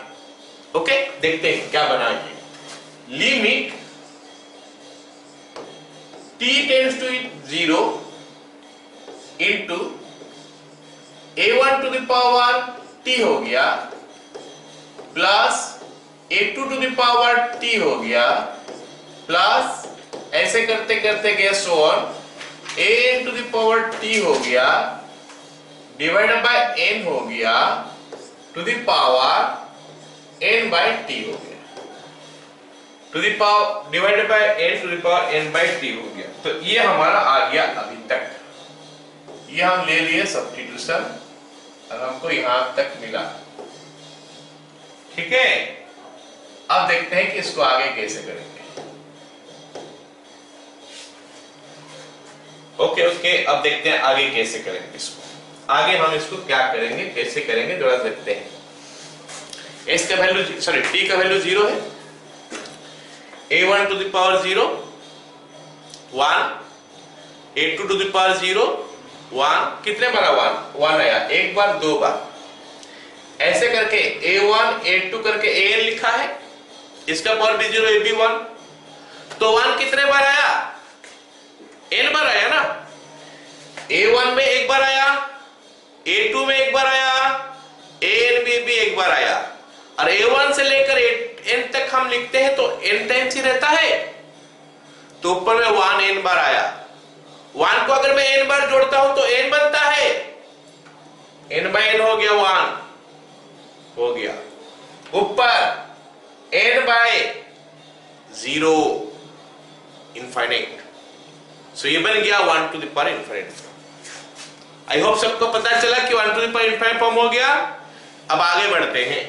Speaker 1: ओके, देखते हैं क्या बना ये। Limit t tends to 0 into a1 to the power t हो गया plus a2 to the power t हो गया प्लस ऐसे करते करते गया so on a to the power t हो गया डिवाइडेड बाय n हो गया to the power n by t हो गया, to the power divided by n to the power n by t हो गया। तो ये हमारा आ गया अभी तक, ये हम ले लिए सब्स्टिट्यूशन और हमको यहां तक मिला। ठीक है, अब देखते हैं कि इसको आगे कैसे करेंगे। ओके, अब देखते हैं आगे कैसे करेंगे इसको। आगे हम इसको क्या करेंगे, कैसे करेंगे जरा देखते हैं। s का वैल्यू t का वैल्यू 0 है, a1 to the power 0 1, a2 to the power 0 1, कितने बार 1 आया, एक बार, दो बार, ऐसे करके a1 a2 करके an लिखा है, इसका पावर भी 0 ab 1, तो 1 कितने बार आया, n बार आया ना। a1 में एक बार आया, a2 में एक बार आया, an में भी एक बार आया, और a1 से लेकर n तक हम लिखते हैं तो n टाइम्स ही रहता है, तो ऊपर में 1 n बार आया। 1 को अगर मैं n बार जोड़ता हूं तो n बनता है, n बाय n हो गया 1 हो गया, ऊपर n बाय 0 इनफाइनाइट, सो ये बन गया 1 to the power infinite. I hope सबको पता चला कि 1 to the power infinite form हो गया। अब आगे बढ़ते हैं।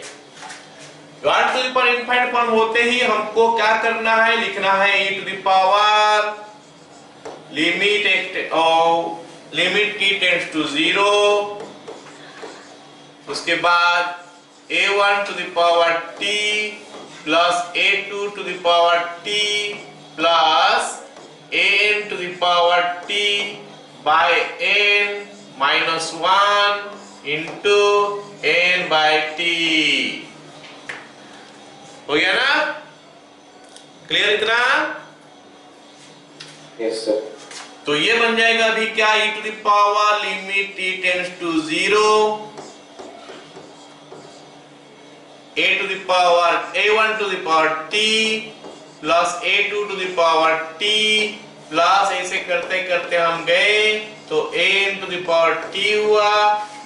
Speaker 1: 1 to the power infinite form होते ही हमको क्या करना है, लिखना है e to the power limit t tends to 0, उसके बाद a1 to the power t plus a2 to the power t plus an to the power t by n minus 1 into n by t। हो गया ना, क्लियर इतना?
Speaker 2: Yes sir.
Speaker 1: तो ये बन जाएगा अभी क्या, e to the power limit t tends to 0 a to the power a1 to the power t plus a2 to the power t plus ऐसे करते करते हम गए तो n to the power t हुआ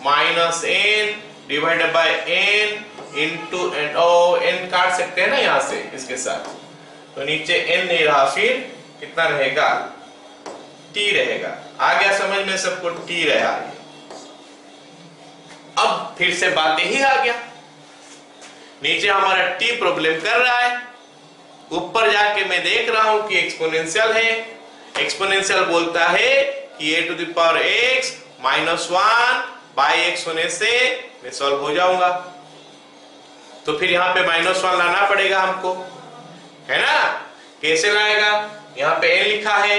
Speaker 1: minus n divided by n into n काट सकते हैं ना यहां से इसके साथ, तो नीचे n नहीं रहा, फिर कितना रहेगा, t रहेगा। आ गया समझ में सबको, t रहा। अब फिर से बातें ही आ गया, नीचे हमारा t प्रॉब्लम कर रहा है, ऊपर जाके मैं देख रहा हूं कि एक्सपोनेंशियल है, एक्सपोनेंशियल बोलता है कि a to the power x minus 1 by x होने से मैं सॉल्व हो जाऊंगा। तो फिर यहाँ पे माइनस 1 लाना पड़ेगा हमको, है ना। कैसे लाएगा, यहाँ पे n लिखा है,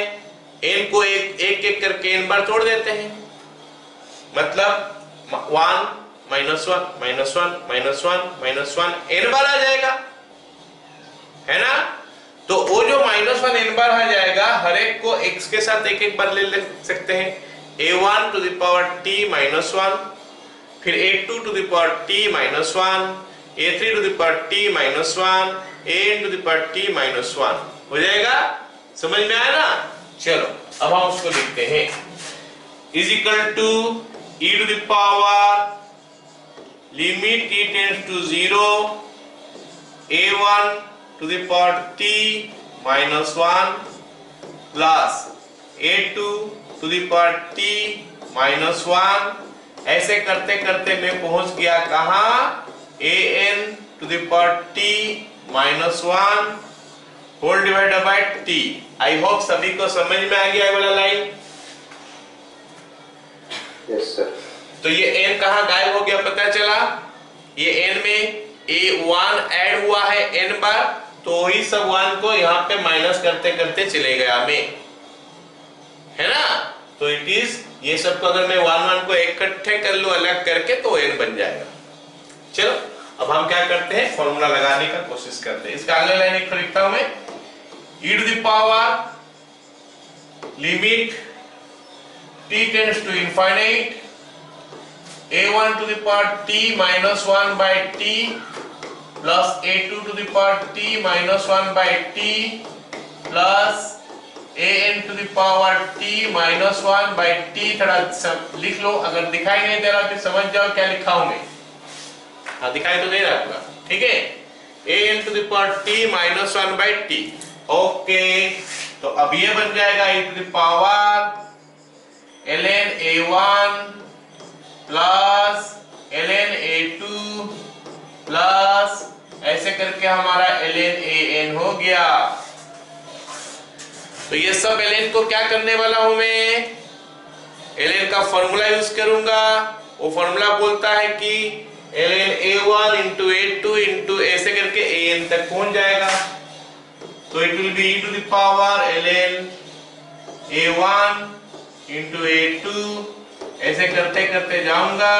Speaker 1: n को एक करके n बार तोड़ देते हैं, मतलब 1 minus 1 minus 1 minus 1 minus 1 n बार आ जाएगा, है ना। तो वो जो माइनस 1 n बार आ जाएगा, हर एक को x के साथ एक एक बार ले सकते हैं। a1 to the power t minus 1, फिर a2 to the power t minus 1, a3 to the power t minus 1, an to the power t minus 1 हो जाएगा। समझ में आया ना। चलो अब हम उसको लिखते हैं, is equal to e to the power limit t tends to 0 a1 to the power t minus 1 plus a2 to the power t minus 1। ऐसे करते करते मैं पहुंच गया कहां, an to the power t minus 1 whole divided by t। I hope सभी को समझ में आ गया वाला लाइन।
Speaker 2: Yes sir.
Speaker 1: तो ये n कहां गायब हो गया पता चला, ये n में a1 ऐड हुआ है n बार, तो वही सब 1 को यहाँ पे माइनस करते करते चले गया मैं, है ना। तो इट इज, ये सब को अगर मैं 1 को इकट्ठे कर लूं अलग करके तो n बन जाएगा। चलो अब हम क्या करते हैं, फॉर्मूला लगाने का कोशिश करते हैं। इसका अगला लाइन एक लिखता हूं मैं, e to the power limit t tends to infinite a1 to the power t minus 1 by t plus a2 to the power t minus 1 by t plus an to the power t minus 1 by t, थोड़ा लिख लो, अगर दिखाई नहीं दे रहा तो समझ जाओ क्या लिखा हूं मैं। हाँ दिखाई तो दे रहा है पूरा, ठीक है। an to the power t minus 1 by t, okay. तो अब ये बन जाएगा e to the power ln a1 plus ln a2 plus ऐसे करके हमारा ln an हो गया। तो ये सब ln को क्या करने वाला हूं मैं, ln का फॉर्मूला यूज करूंगा। वो फॉर्मूला बोलता है कि ln a1 into a2 into ऐसे करके an तक पहुंच जाएगा। तो it will be e to the power ln a1 into a2, ऐसे करते करते जाऊंगा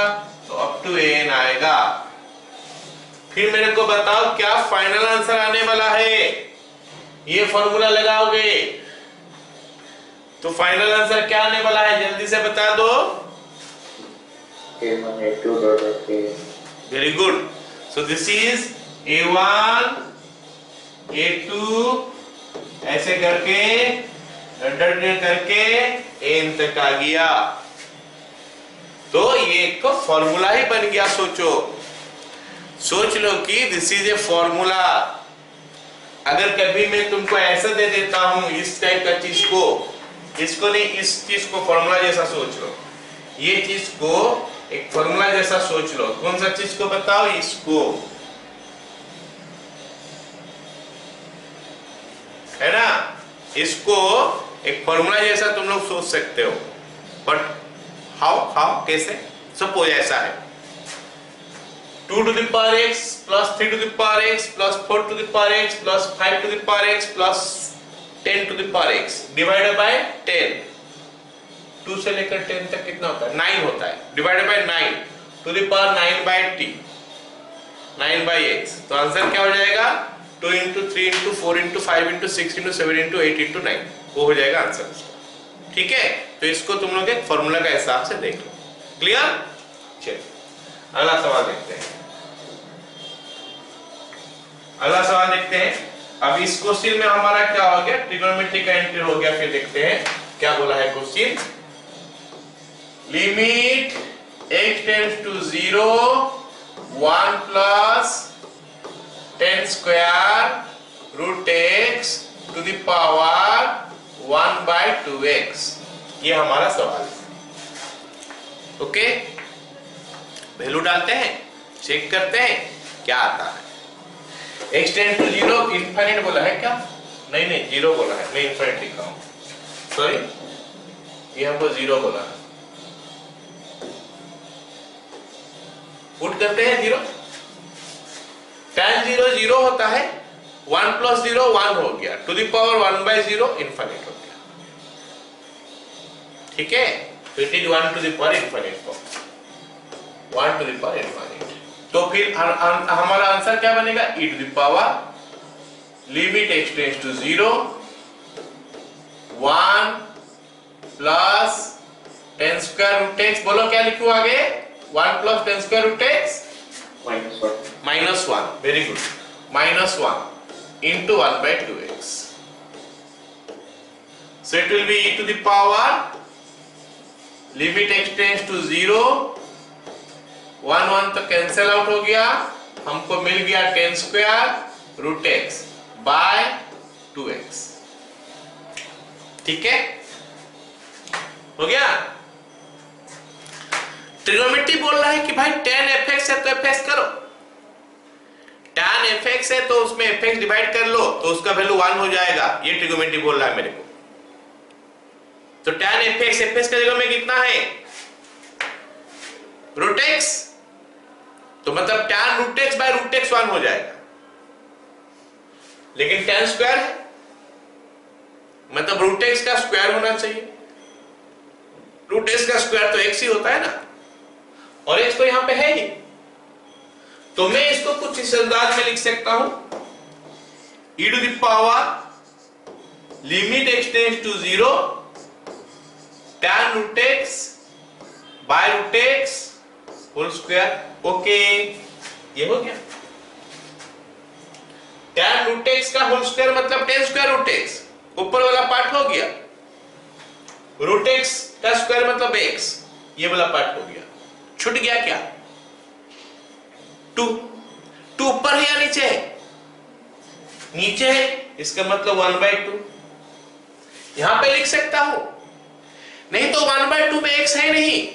Speaker 1: तो अप टू an आएगा। फिर मेरे को बताओ क्या फाइनल आंसर आने वाला है। ये फॉर्मूला लगाओगे तो फाइनल आंसर क्या आने वाला है, जल्दी से बता दो।
Speaker 2: a1 a2 dot a,
Speaker 1: very good. So this is a1 a2 ऐसे करके करके n तक आ गया। तो ये एक फॉर्मूला ही बन गया। सोच लो कि दिस इज ए फॉर्मूला। अगर कभी मैं तुमको ऐसा दे देता हूं इस टाइप का चीज को, इसको नहीं, इस चीज को फॉर्मूला जैसा सोच लो, ये चीज को एक फॉर्मूला जैसा सोच लो। कौन सा चीज को बताओ, इसको, है ना। इसको एक फॉर्मूला जैसा तुम लोग सोच सकते हो। बट हाउ कैसे? सपोज ऐसा है 2 to the power x plus 3 to the power x plus 4 to the power x plus 5 to the power x plus 10 to the power x divided by 10। 2 से लेकर 10 तक कितना होता है, 9 होता है, divided by 9 to the power 9 by t, 9 by x। तो आंसर क्या हो जाएगा, 2 into 3 into 4 into 5 into 6 into 7 into 8 into 9, वो हो जाएगा आंसर उसका। ठीक है, तो इसको तुम लोग एक फॉर्मूला का हिसाब से देख लो। क्लियर? चलिए अगला सवाल देखते हैं। अगला सवाल देखते हैं। अब इस क्वेश्चन में हमारा क्या हो गया, ट्रिग्नोमेट्री का एंट्री हो गया। फिर देखते हैं क्या बोला है question. Limit x tends to 0 1 plus 10 square root x to the power 1 by 2x, ये हमारा सवाल है। ओके, वैल्यू डालते हैं, चेक करते हैं क्या आता है। x टेंड टू 0 इनफाइनाइट बोला है क्या? नहीं 0 बोला है, मैं इनफाइनाइट लिखा हूं, सॉरी, ये हमको 0 बोला है। पुट करते हैं 0, tan 0 0 होता है, 1 प्लस 0 1 हो गया, to the power 1 by 0 infinite हो गया। ठीक है, तो it is 1 to the power infinite form, 1 to the power infinite. तो फिर हमारा आंसर क्या बनेगा, e to the power limit x tends to 0 1 plus 10 square root x, बोलो क्या लिखूं आगे, 1 plus 10 square root x minus 1, very good, minus 1 into 1 by 2x। So it will be e to the power limit x tends to 0 1 तो कैंसिल आउट हो गया, हमको मिल गया 10 square root x bye 2x। ठीक है, हो गया। ट्रिग्नोमेट्री बोल रहा है कि भाई tan fx है तो fx करो, tan fx है तो उसमें fx डिवाइड कर लो तो उसका वैल्यू 1 हो जाएगा, ये ट्रिग्नोमेट्री बोल रहा है मेरे को। तो tan fx का जगह में कितना है, रूट x, तो मतलब tan root x by root x 1 हो जाएगा। लेकिन tan स्क्वायर है, मतलब रूट x का स्क्वायर होना चाहिए, रूट x का स्क्वायर तो x ही होता है ना, और x तो यहां पे है ही। तो मैं इसको कुछ इस अंदाज में लिख सकता हूं, e to the power limit x tends to 0 tan root x by root x whole square. Okay, ये हो गया। tan रूट x का होल स्क्वायर मतलब 10 स्क्वायर रूट x, ऊपर वाला पार्ट हो गया, रूट एक्स का स्क्वायर मतलब एक्स, ये वाला पार्ट हो गया। छूट गया क्या? 2 ऊपर है या नीचे है? नीचे है, इसका मतलब 1/2 यहां पे लिख सकता हूं। नहीं तो 1/2 में एक्स है नहीं,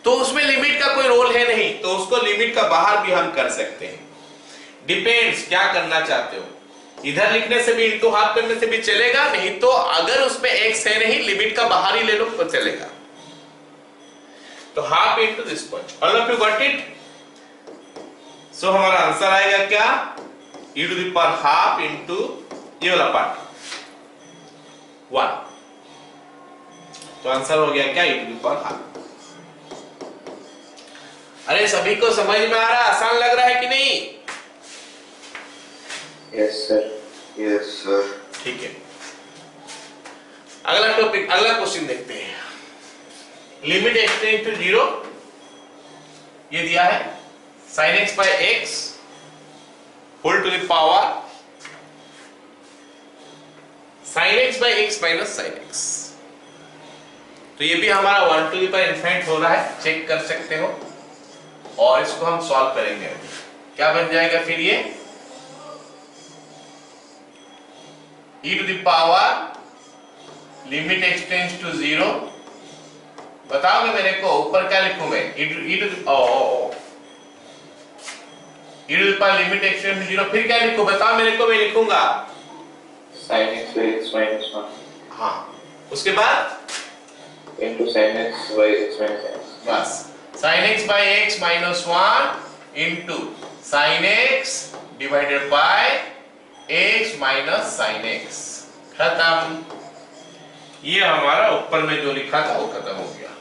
Speaker 1: तो उसमें लिमिट का कोई रोल है नहीं, तो उसको लिमिट का बाहर भी हम कर सकते हैं। डिपेंड्स क्या करना चाहते हो, इधर लिखने से भी इंटू हाफ करने से भी चलेगा, नहीं तो अगर उसमें एक्स है नहीं लिमिट का बाहर ही ले लो तो चलेगा। तो half into this point. All of you got it? So हमारा आंसर आएगा क्या? e to the power half into ये वाला पार्ट 1। तो आंसर हो गया क्या? e to the power half. अरे सभी को समझ में आ रहा है? आसान लग रहा है कि नहीं?
Speaker 2: Yes sir, yes sir.
Speaker 1: ठीक है, अगला टॉपिक, अगला क्वेश्चन देखते हैं। लिमिट x टेंड्स टू 0, ये दिया है sin x by x whole to the power sin x by x minus sin x। तो ये भी हमारा 1 टू द पावर इनफिनिट हो रहा है, चेक कर सकते हो। और इसको हम सॉल्व करेंगे। क्या बन जाएगा फिर ये? e to the power limit x tends to 0, बताओगे मेरे को ऊपर क्या लिखूं मैं? e to the power limit x tends to 0, फिर क्या लिखूं बताओ मेरे को, मैं लिखूंगा
Speaker 2: sin x by x minus 1
Speaker 1: हाँ, उसके बाद
Speaker 2: into sin x by x minus x।
Speaker 1: बस sin x by x minus 1 into sin x divided by x minus sin x। खत्म। ये हमारा ऊपर में जो लिखा था वो खत्म हो गया।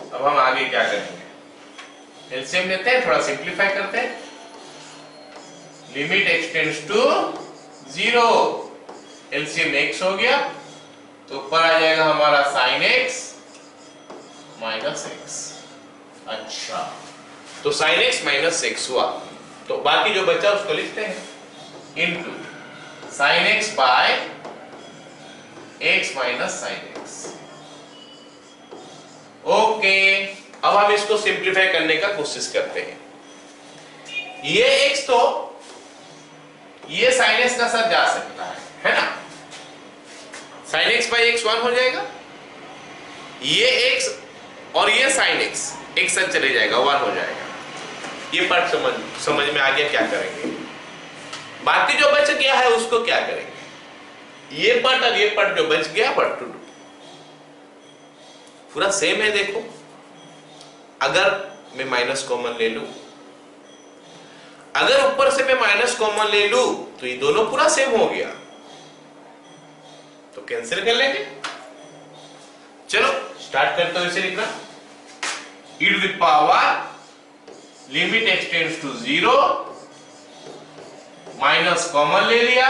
Speaker 1: अब हम आगे क्या करेंगे? एलसीएम लेते हैं, थोड़ा सिंप्लीफाई करते हैं। Limit x tends to 0, LCM x हो गया, तो ऊपर आ जाएगा हमारा sin x माइनस x। अच्छा, तो sin x माइनस x हुआ, तो बाकी जो बचा उसको लिखते हैं into sin x by x minus sin x। Okay, अब हम इसको सिंप्लीफाई करने का कोशिश करते हैं। ये x तो ये sin x का साथ जा सकता है ना? sin x बाय x 1 हो जाएगा, ये x और ये sin x एक साथ चले जाएगा, 1 हो जाएगा। ये पार्ट समझ में आ गया? क्या करेंगे? बाकी जो बच गया है उसको क्या करेंगे? ये पार्ट और ये पार्ट जो बच गया पार्ट 2 पूरा सेम है। देखो, अगर मैं माइनस कॉमन ले लूं, अगर ऊपर से मैं माइनस कॉमन ले लूं तो ये दोनों पूरा सेम हो गया, तो कैंसिल कर लेंगे। चलो स्टार्ट करते हो इसे लिखना। e to the power limit x tends to 0, minus common ले लिया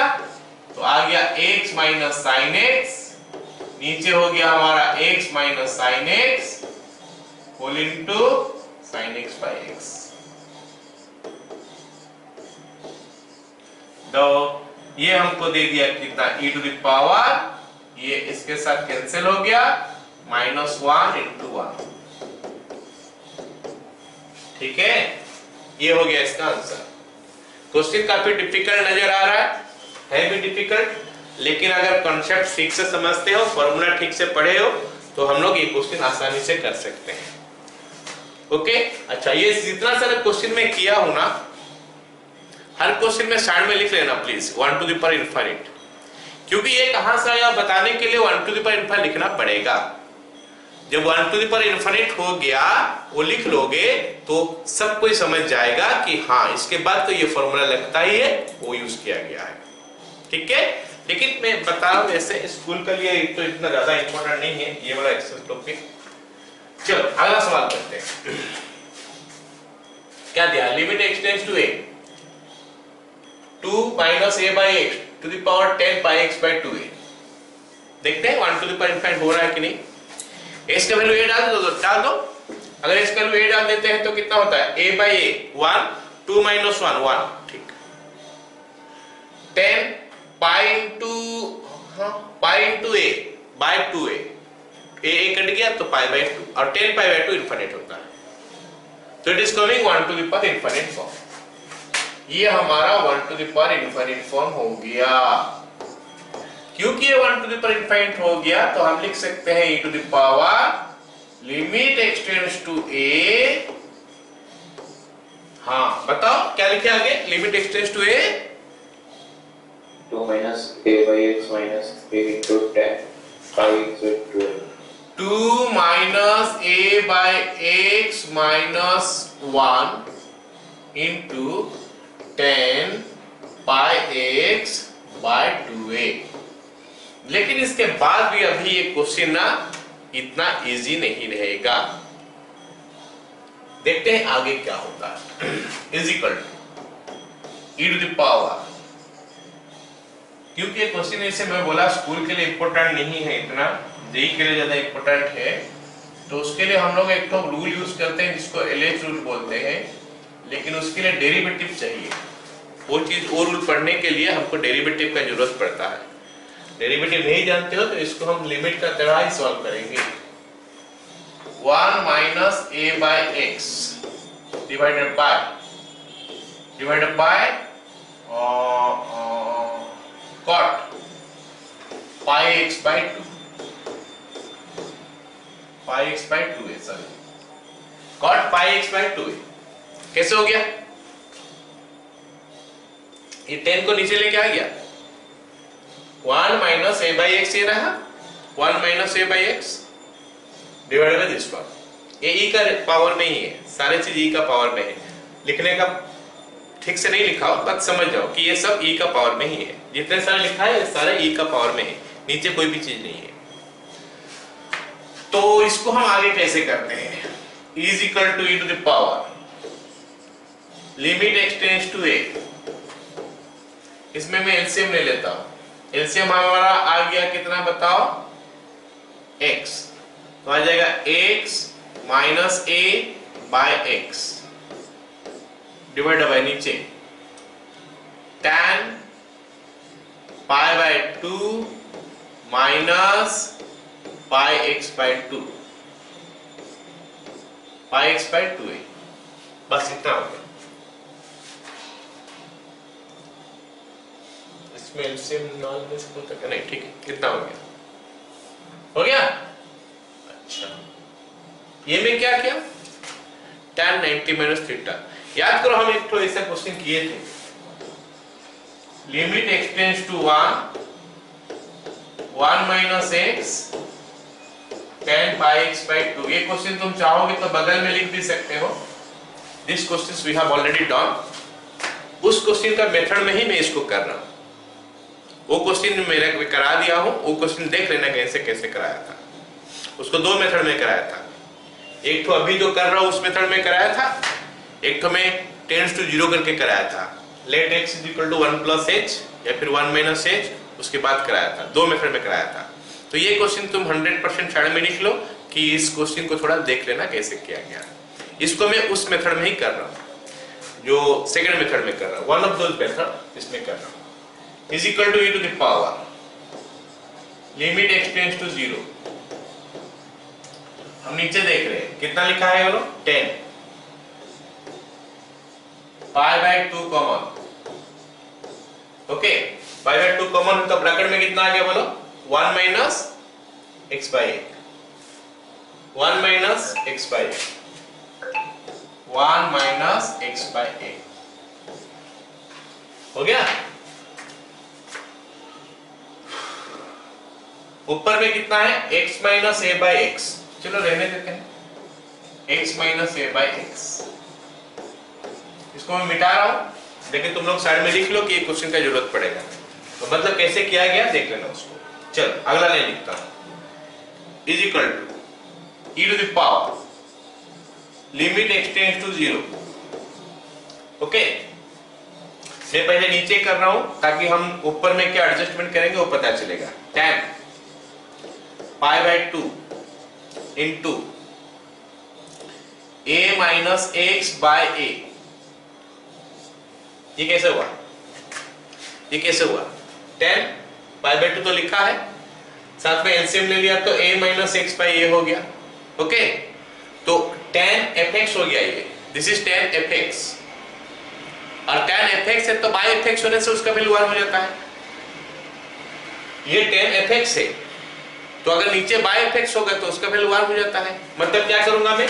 Speaker 1: तो आ गया x माइनस साइन x, नीचे हो गया हमारा x minus sine x whole into sine x by x। तो ये हमको दे दिया कितना? e टू द पावर, ये इसके साथ कैंसिल हो गया, माइनस 1 इंटू 1। ठीक है, ये हो गया इसका आंसर। क्वेश्चन काफी डिफिकल्ट नजर आ रहा है भी डिफिकल्ट, लेकिन अगर कॉन्सेप्ट ठीक से समझते हो, फॉर्मूला ठीक से पढ़े हो, तो हम लोग ये क्वेश्चन आसानी से कर सकते हैं। ओके, अच्छा, ये जितना सारा क्वेश्चन में किया हूं ना, हर क्वेश्चन में साइड में लिख लेना please 1 to the power infinite, क्योंकि ये कहां से आया बताने के लिए 1 टू द पावर इनफिनिट लिखना पड़ेगा। जब 1 टू द पावर इनफिनिट हो गया वो लिख लोगे तो सब कोई समझ जाएगा कि हाँ, इसके बाद तो ये फॉर्मूला लगता ही है, वो यूज किया गया है। ठीक है, लेकिन मैं बता रहा हूं वैसे स्कूल के लिए तो इतना ज्यादा इंपॉर्टेंट नहीं है ये वाला एक्सेस टॉपिक। चलो अगला सवाल करते हैं। क्या दिया? Limit x tends to a 2 minus a by x to the power 10 by x by 2a। देखते हैं 1 टू द पावर इनफिनिट हो रहा है कि नहीं। x का वैल्यू a डाल दो। अगर x का वैल्यू a डाल देते हैं तो कितना होता है? a by a 1, 2 minus 1 1। ठीक, 10 पाई इंटू पाई इंटू ए बाय 2a, ए कट गया तो पाई बाय 2, और 10 पाई बाय 2 इनफिनिट होता है, तो it is coming 1 to the power infinite form. ये हमारा 1 to the power infinite form हो गया। क्योंकि ये 1 टू द पावर इनफिनिट हो गया तो हम लिख सकते हैं e to the power limit x tends to a। हाँ बताओ क्या लिखे आगे, limit x tends to a
Speaker 2: 2 minus a by x minus a into 10 pi x by 12.
Speaker 1: 2 minus a by x minus 1 into 10 pi x by 2a। लेकिन इसके बाद भी अभी ये क्वेश्चन ना इतना इजी नहीं रहेगा। देखते हैं आगे क्या होता है। Is equal to e to the power, क्योंकि ये क्वेश्चन ऐसे मैं बोला स्कूल के लिए इंपॉर्टेंट नहीं है इतना, जेई के लिए ज्यादा इंपॉर्टेंट है, तो उसके लिए हम लोग एक तो रूल यूज करते हैं जिसको एलएच रूल बोलते हैं, लेकिन उसके लिए डेरिवेटिव चाहिए। वो रूल पढ़ने के लिए हमको डेरिवेटिव का जरूरत पड़ता है। डेरिवेटिव नहीं जानते हो तो इसको हम लिमिट का तरह ही सॉल्व करेंगे। 1 minus a by x divided by cot pi x by 2, pi x by 2 sorry cot pi x by 2 कैसे हो गया? ये 10 को नीचे लेके आ गया, 1 माइनस a by x ये रहा, 1 minus a by x divided by this one. ये e का पावर में ही है, सारे चीज e का पावर में है। लिखने का ठीक से नहीं लिखा हो बस समझ जाओ कि ये सब e का पावर में ही है। जितने सारे लिखा है ये सारे e का पावर में है, नीचे कोई भी चीज नहीं है। तो इसको हम आगे कैसे करते हैं? Is equal to e to the power limit x tends to a। इसमें मैं एलसीएम ले लेता हूं। एलसीएम हमारा आ गया कितना बताओ? x, तो आ जाएगा x minus a by x divide by नीचे tan pi by 2 minus pi x by 2, pi x by 2a। बस इतना हो गया। इसमें एलसीएम नहीं, ठीक है इतना हो गया। हो गया? अच्छा, ये में क्या किया? tan 90 minus theta. याद करो हम एक तो ऐसा क्वेश्चन किए थे, limit x tends to 1 minus x tan pi x by 2। ये क्वेश्चन तुम चाहोगे तो बगल में लिख भी सकते हो, this question we have already done. उस क्वेश्चन का मेथड में ही मैं इसको कर रहा हूं। वो क्वेश्चन मैंने करा दिया हूं, वो क्वेश्चन देख लेना कैसे कैसे कराया था। उसको दो मेथड में कराया था, एक तो अभी जो कर रहा हूं उस मेथड में कराया था, एक तो मैं टेंड्स टू 0 करके कराया था, let x is equal to 1 plus h या फिर 1 माइनस h, उसके बाद कराया था। दो मेथड में कराया था। तो ये क्वेश्चन तुम 100% साइड में लिख लो कि इस क्वेश्चन को थोड़ा देख लेना कैसे किया गया। इसको मैं उस मेथड में ही कर रहा हूं, जो सेकंड मेथड में कर रहा हूं, वन ऑफ दोज मेथड इसमें कर रहा हूं। Is equal to e to the power limit x tends to 0। हम नीचे देख रहे हैं कितना लिखा है बोलो? 10 pi by 2 common. Okay, pi by 2 common तो ब्रैकेट में कितना आ गया बोलो? 1 minus x by 1 minus x by 1 minus x by 8 हो गया। ऊपर में कितना है? x minus a by x। चलो रहने देते हैं, x minus a by x। इसको मैं मिटा रहा हूं, लेकिन तुम लोग साइड में लिख लो कि ये क्वेश्चन का जरूरत पड़ेगा। तो मतलब कैसे किया गया देख लेना उसको। चलो अगला लाइन लिखता हूं, is equal to e to the power limit x tends to 0। Okay, मैं पहले नीचे कर रहा हूं ताकि हम ऊपर में क्या एडजस्टमेंट करेंगे वो पता चलेगा। tan pi by 2 into a minus x by a। ये कैसे हुआ? 10 पाई बाय 2 तो लिखा है, साथ में एलसीएम ले लिया तो a माइनस एक्स बाई ए हो गया। ओके, तो tan fx हो गया ये, दिस इज tan fx, और tan fx है तो बाय fx होने से उसका वैल्यू 1 हो जाता है। ये tan fx है तो अगर नीचे बाय fx होगा तो उसका वैल्यू 1 हो जाता है। मतलब क्या करूंगा मैं,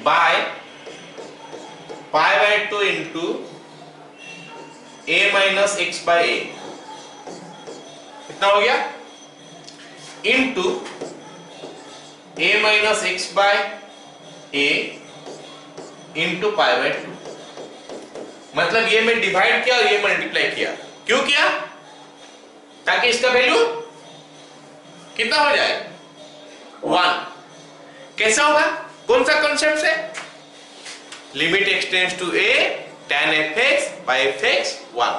Speaker 1: by pi by 2 into a minus x by a, कितना हो गया, into a minus x by a into pi by 2। मतलब ये मैं डिवाइड किया और ये मल्टीप्लाई किया, क्यों किया, ताकि इसका वैल्यू कितना हो जाए, 1। कैसा होगा, कौन सा कॉन्सेप्ट से, limit x tends to a tan fx by fx 1,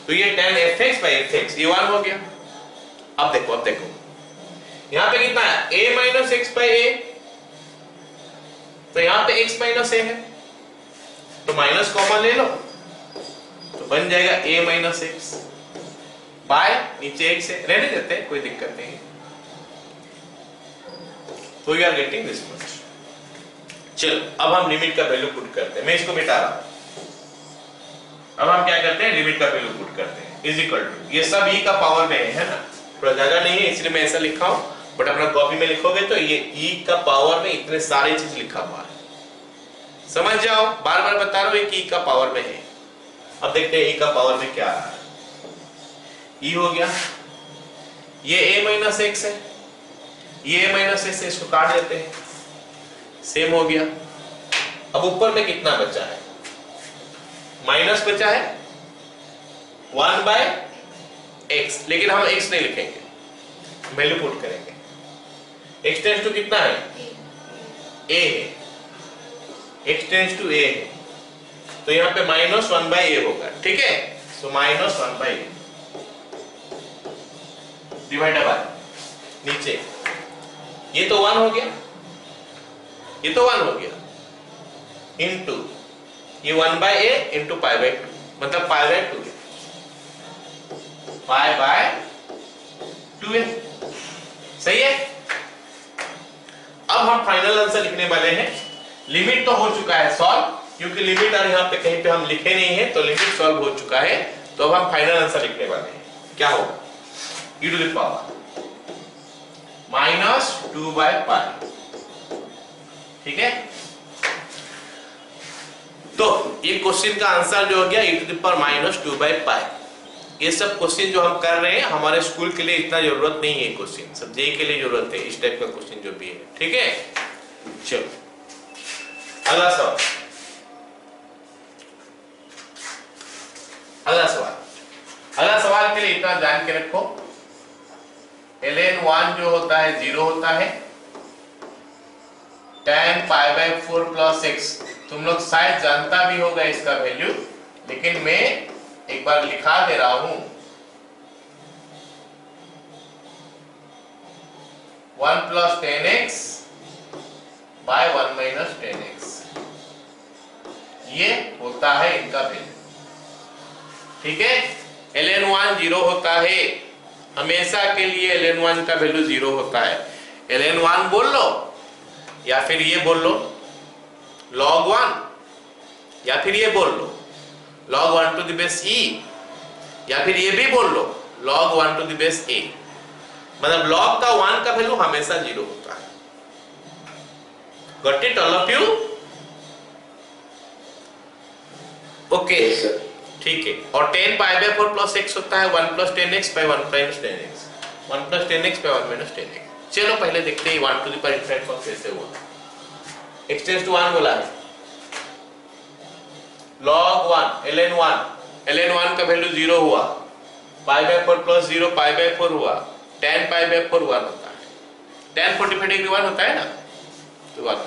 Speaker 1: तो ये tan fx by fx ये 1 हो गया। अब देखो यहां पे कितना है, a माइनस एक्स बाई ए, तो यहां पे x माइनस ए है तो माइनस कॉमन ले लो तो बन जाएगा a माइनस एक्स बाय नीचे x है, रहने देते हैं कोई दिक्कत नहीं है, तो you are getting this much. चलो अब हम लिमिट का वैल्यू पुट करते हैं, मैं इसको मिटा रहा हूं। अब हम क्या करते हैं, लिमिट का वैल्यू पुट करते हैं, इज इक्वल टू, ये सब e का पावर में है ना, थोड़ा जगह नहीं है इसलिए मैं ऐसा लिखा हूं, बट अपना कॉपी में लिखोगे तो ये e का पावर में इतने सारे चीज लिखा हुआ है, समझ जाओ, बार बार बता रहा हूं ये e का पावर में है। अब देखते हैं e का पावर में क्या है, e हो गया, ये a माइनस एक्स है, ये a माइनस एक्स है, इसको काट देते हैं, सेम हो गया। अब ऊपर में कितना बचा है, माइनस बचा है 1 बाय एक्स, लेकिन हम x नहीं लिखेंगे, वैल्यू पुट करेंगे, x टेंड्स टू कितना है, a है, x टेंड्स टू a है, तो यहां पे माइनस 1 बाय ए होगा, ठीक है, so minus 1 by a divide by नीचे, ये तो 1 हो गया, ये तो 1 हो गया, इनटू ये 1 by a into pi by 2, मतलब पाई बाय 2 पाई बाय 2 है, सही है। अब हम फाइनल आंसर लिखने वाले हैं, लिमिट तो हो चुका है सॉल्व, क्योंकि लिमिट और यहाँ पे कहीं पे हम लिखे नहीं है तो लिमिट सॉल्व हो चुका है, तो अब हम फाइनल आंसर लिखने वाले हैं, क्या होगा, e to the power minus 2 by pi, ठीक है। तो ये क्वेश्चन का आंसर जो हो गया e to the power minus 2 by pi. ये सब क्वेश्चन जो हम कर रहे हैं हमारे स्कूल के लिए इतना जरूरत नहीं है, क्वेश्चन सब जे के लिए जरूरत है, इस टाइप का क्वेश्चन जो भी है, ठीक है। चलो अगला सवाल, अगला सवाल के लिए इतना जान के रखो, ln1 जो होता है 0 होता है, tan pi by 4 plus x, तुम लोग शायद जानता भी होगा इसका वैल्यू, लेकिन मैं एक बार लिखा दे रहा हूं, 1 plus 10x by 1 minus 10x, ये होता है इनका वैल्यू, ठीक है। ln1 0 होता है, हमेशा के लिए ln1 का वैल्यू 0 होता है, ln1 बोल लो या फिर ये बोल लो log 1, या फिर ये बोल लो log 1 to the base e, या फिर ये भी बोल लो log 1 to the base a, मतलब log का 1 का वैल्यू हमेशा 0 होता है। Got it all of you, okay, ठीक है। और 10 पाई बाय 4 प्लस x होता है 1 plus 10x by 1 minus 10x, 1 plus 10x by 1 minus 10x। चलो पहले देखते हैं 1 to the power infinite form कैसे हुआ, x टेंड्स टू 1 बोला है, log 1 ln1 का वैल्यू 0 हुआ, पाई बाय 4 प्लस 0 पाई बाय 4 हुआ, tan पाई बाय 4 1 होता है, tan 45 डिग्री 1 होता है ना, तो 1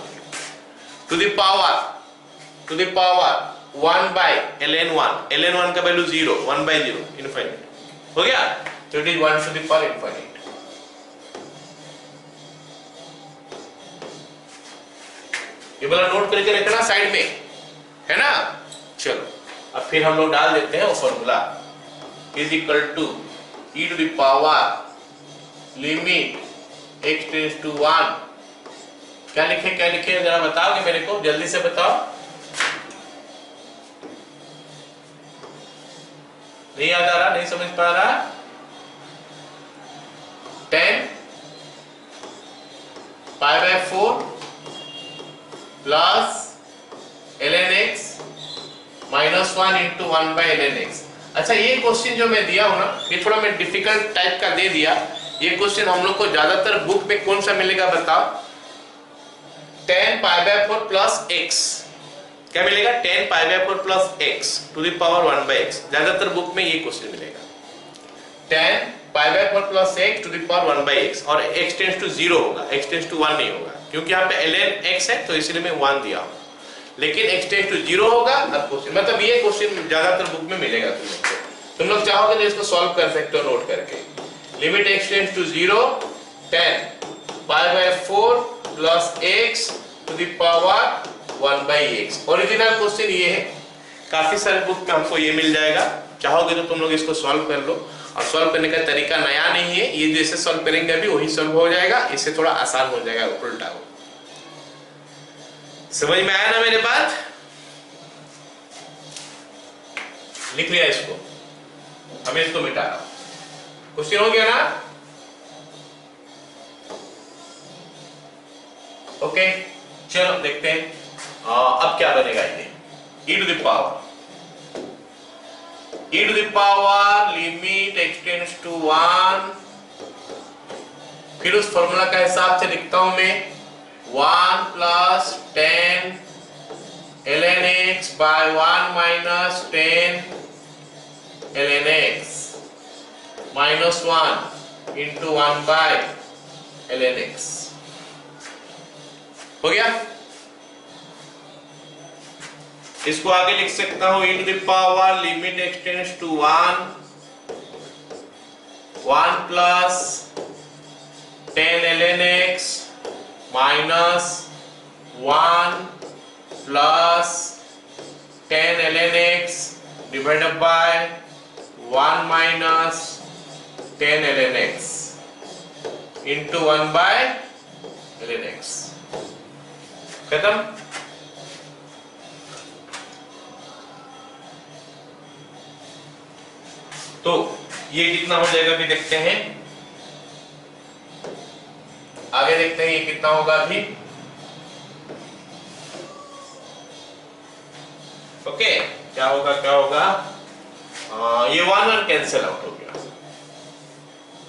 Speaker 1: to the power 1 bye ln1 का वैल्यू 0, 1 बाय 0 इनफिनिट हो गया, तो it is 1 to the power infinite. ये वाला नोट करके रखना साइड में, है ना। चलो अब फिर हम लोग डाल देते हैं वो formula, is equal to e to the power limit x tends to 1, क्या लिखे जरा बताओगे मेरे को, जल्दी से बताओ। नहीं याद आ रहा, नहीं समझ पा रहा। 10 pi by 4 plus ln x minus 1 into 1 by ln x। अच्छा, ये क्वेश्चन जो मैं दिया हूं ना, ये थोड़ा मैं डिफिकल्ट टाइप का दे दिया। ये क्वेश्चन हम लोग को ज्यादातर बुक में कौन सा मिलेगा बताओ? 10 पाई बाय 4 प्लस x, क्या मिलेगा? 10 pi by 4 plus x to the power 1 by x। ज्यादातर बुक में ये क्वेश्चन मिलेगा, 10 pi by 4 plus x to the power 1 by x, और x टेंड्स टू 0 होगा, x टेंड्स टू 1 नहीं होगा, क्योंकि यहाँ पे ln x है तो इसलिए मैं 1 दिया हूँ, लेकिन x टेंड्स टू 0 होगा। अब क्वेश्चन मतलब ये क्वेश्चन ज्यादातर बुक में मिलेगा तुम लोग चाहोगे तो इसको सॉल्व कर सकते हो नोट करके। Limit x tends to 0, 10 pi by 4 plus x to the power 1 by x। Original question ये है, काफी सारे बुक में हमको ये मिल जाएगा। चाहोगे तो तुम लोग इसको सॉल्व कर लो, और सॉल्व करने का तरीका नया नहीं है, ये जैसे सॉल्व करेंगे अभी वही सॉल्व हो जाएगा, इससे थोड़ा आसान हो जाएगा, उल्टा हो। समझ में आया ना मेरे बात? लिख लिया इसको, हमें इसको मिटा रहा हूं। क्वेश्चन हो गया ना? ओके, चलो देखते हैं अब क्या बनेगा। ये e to the power limit x tends to 1, फिर उस फॉर्मूला का हिसाब से लिखता हूं मैं 1 plus 10 ln x by 1 minus 10 ln x minus 1 into 1 by ln x। हो गया? इसको आगे लिख सकता हूं e to the power limit x tends to 1 plus 10 ln x minus 1 plus 10 ln x divided by 1 minus 10 ln x into 1 by ln x। खत्म? तो ये कितना हो जाएगा अभी देखते हैं, आगे देखते हैं ये कितना होगा अभी। ओके, क्या होगा ये 1 और कैंसिल आउट हो गया,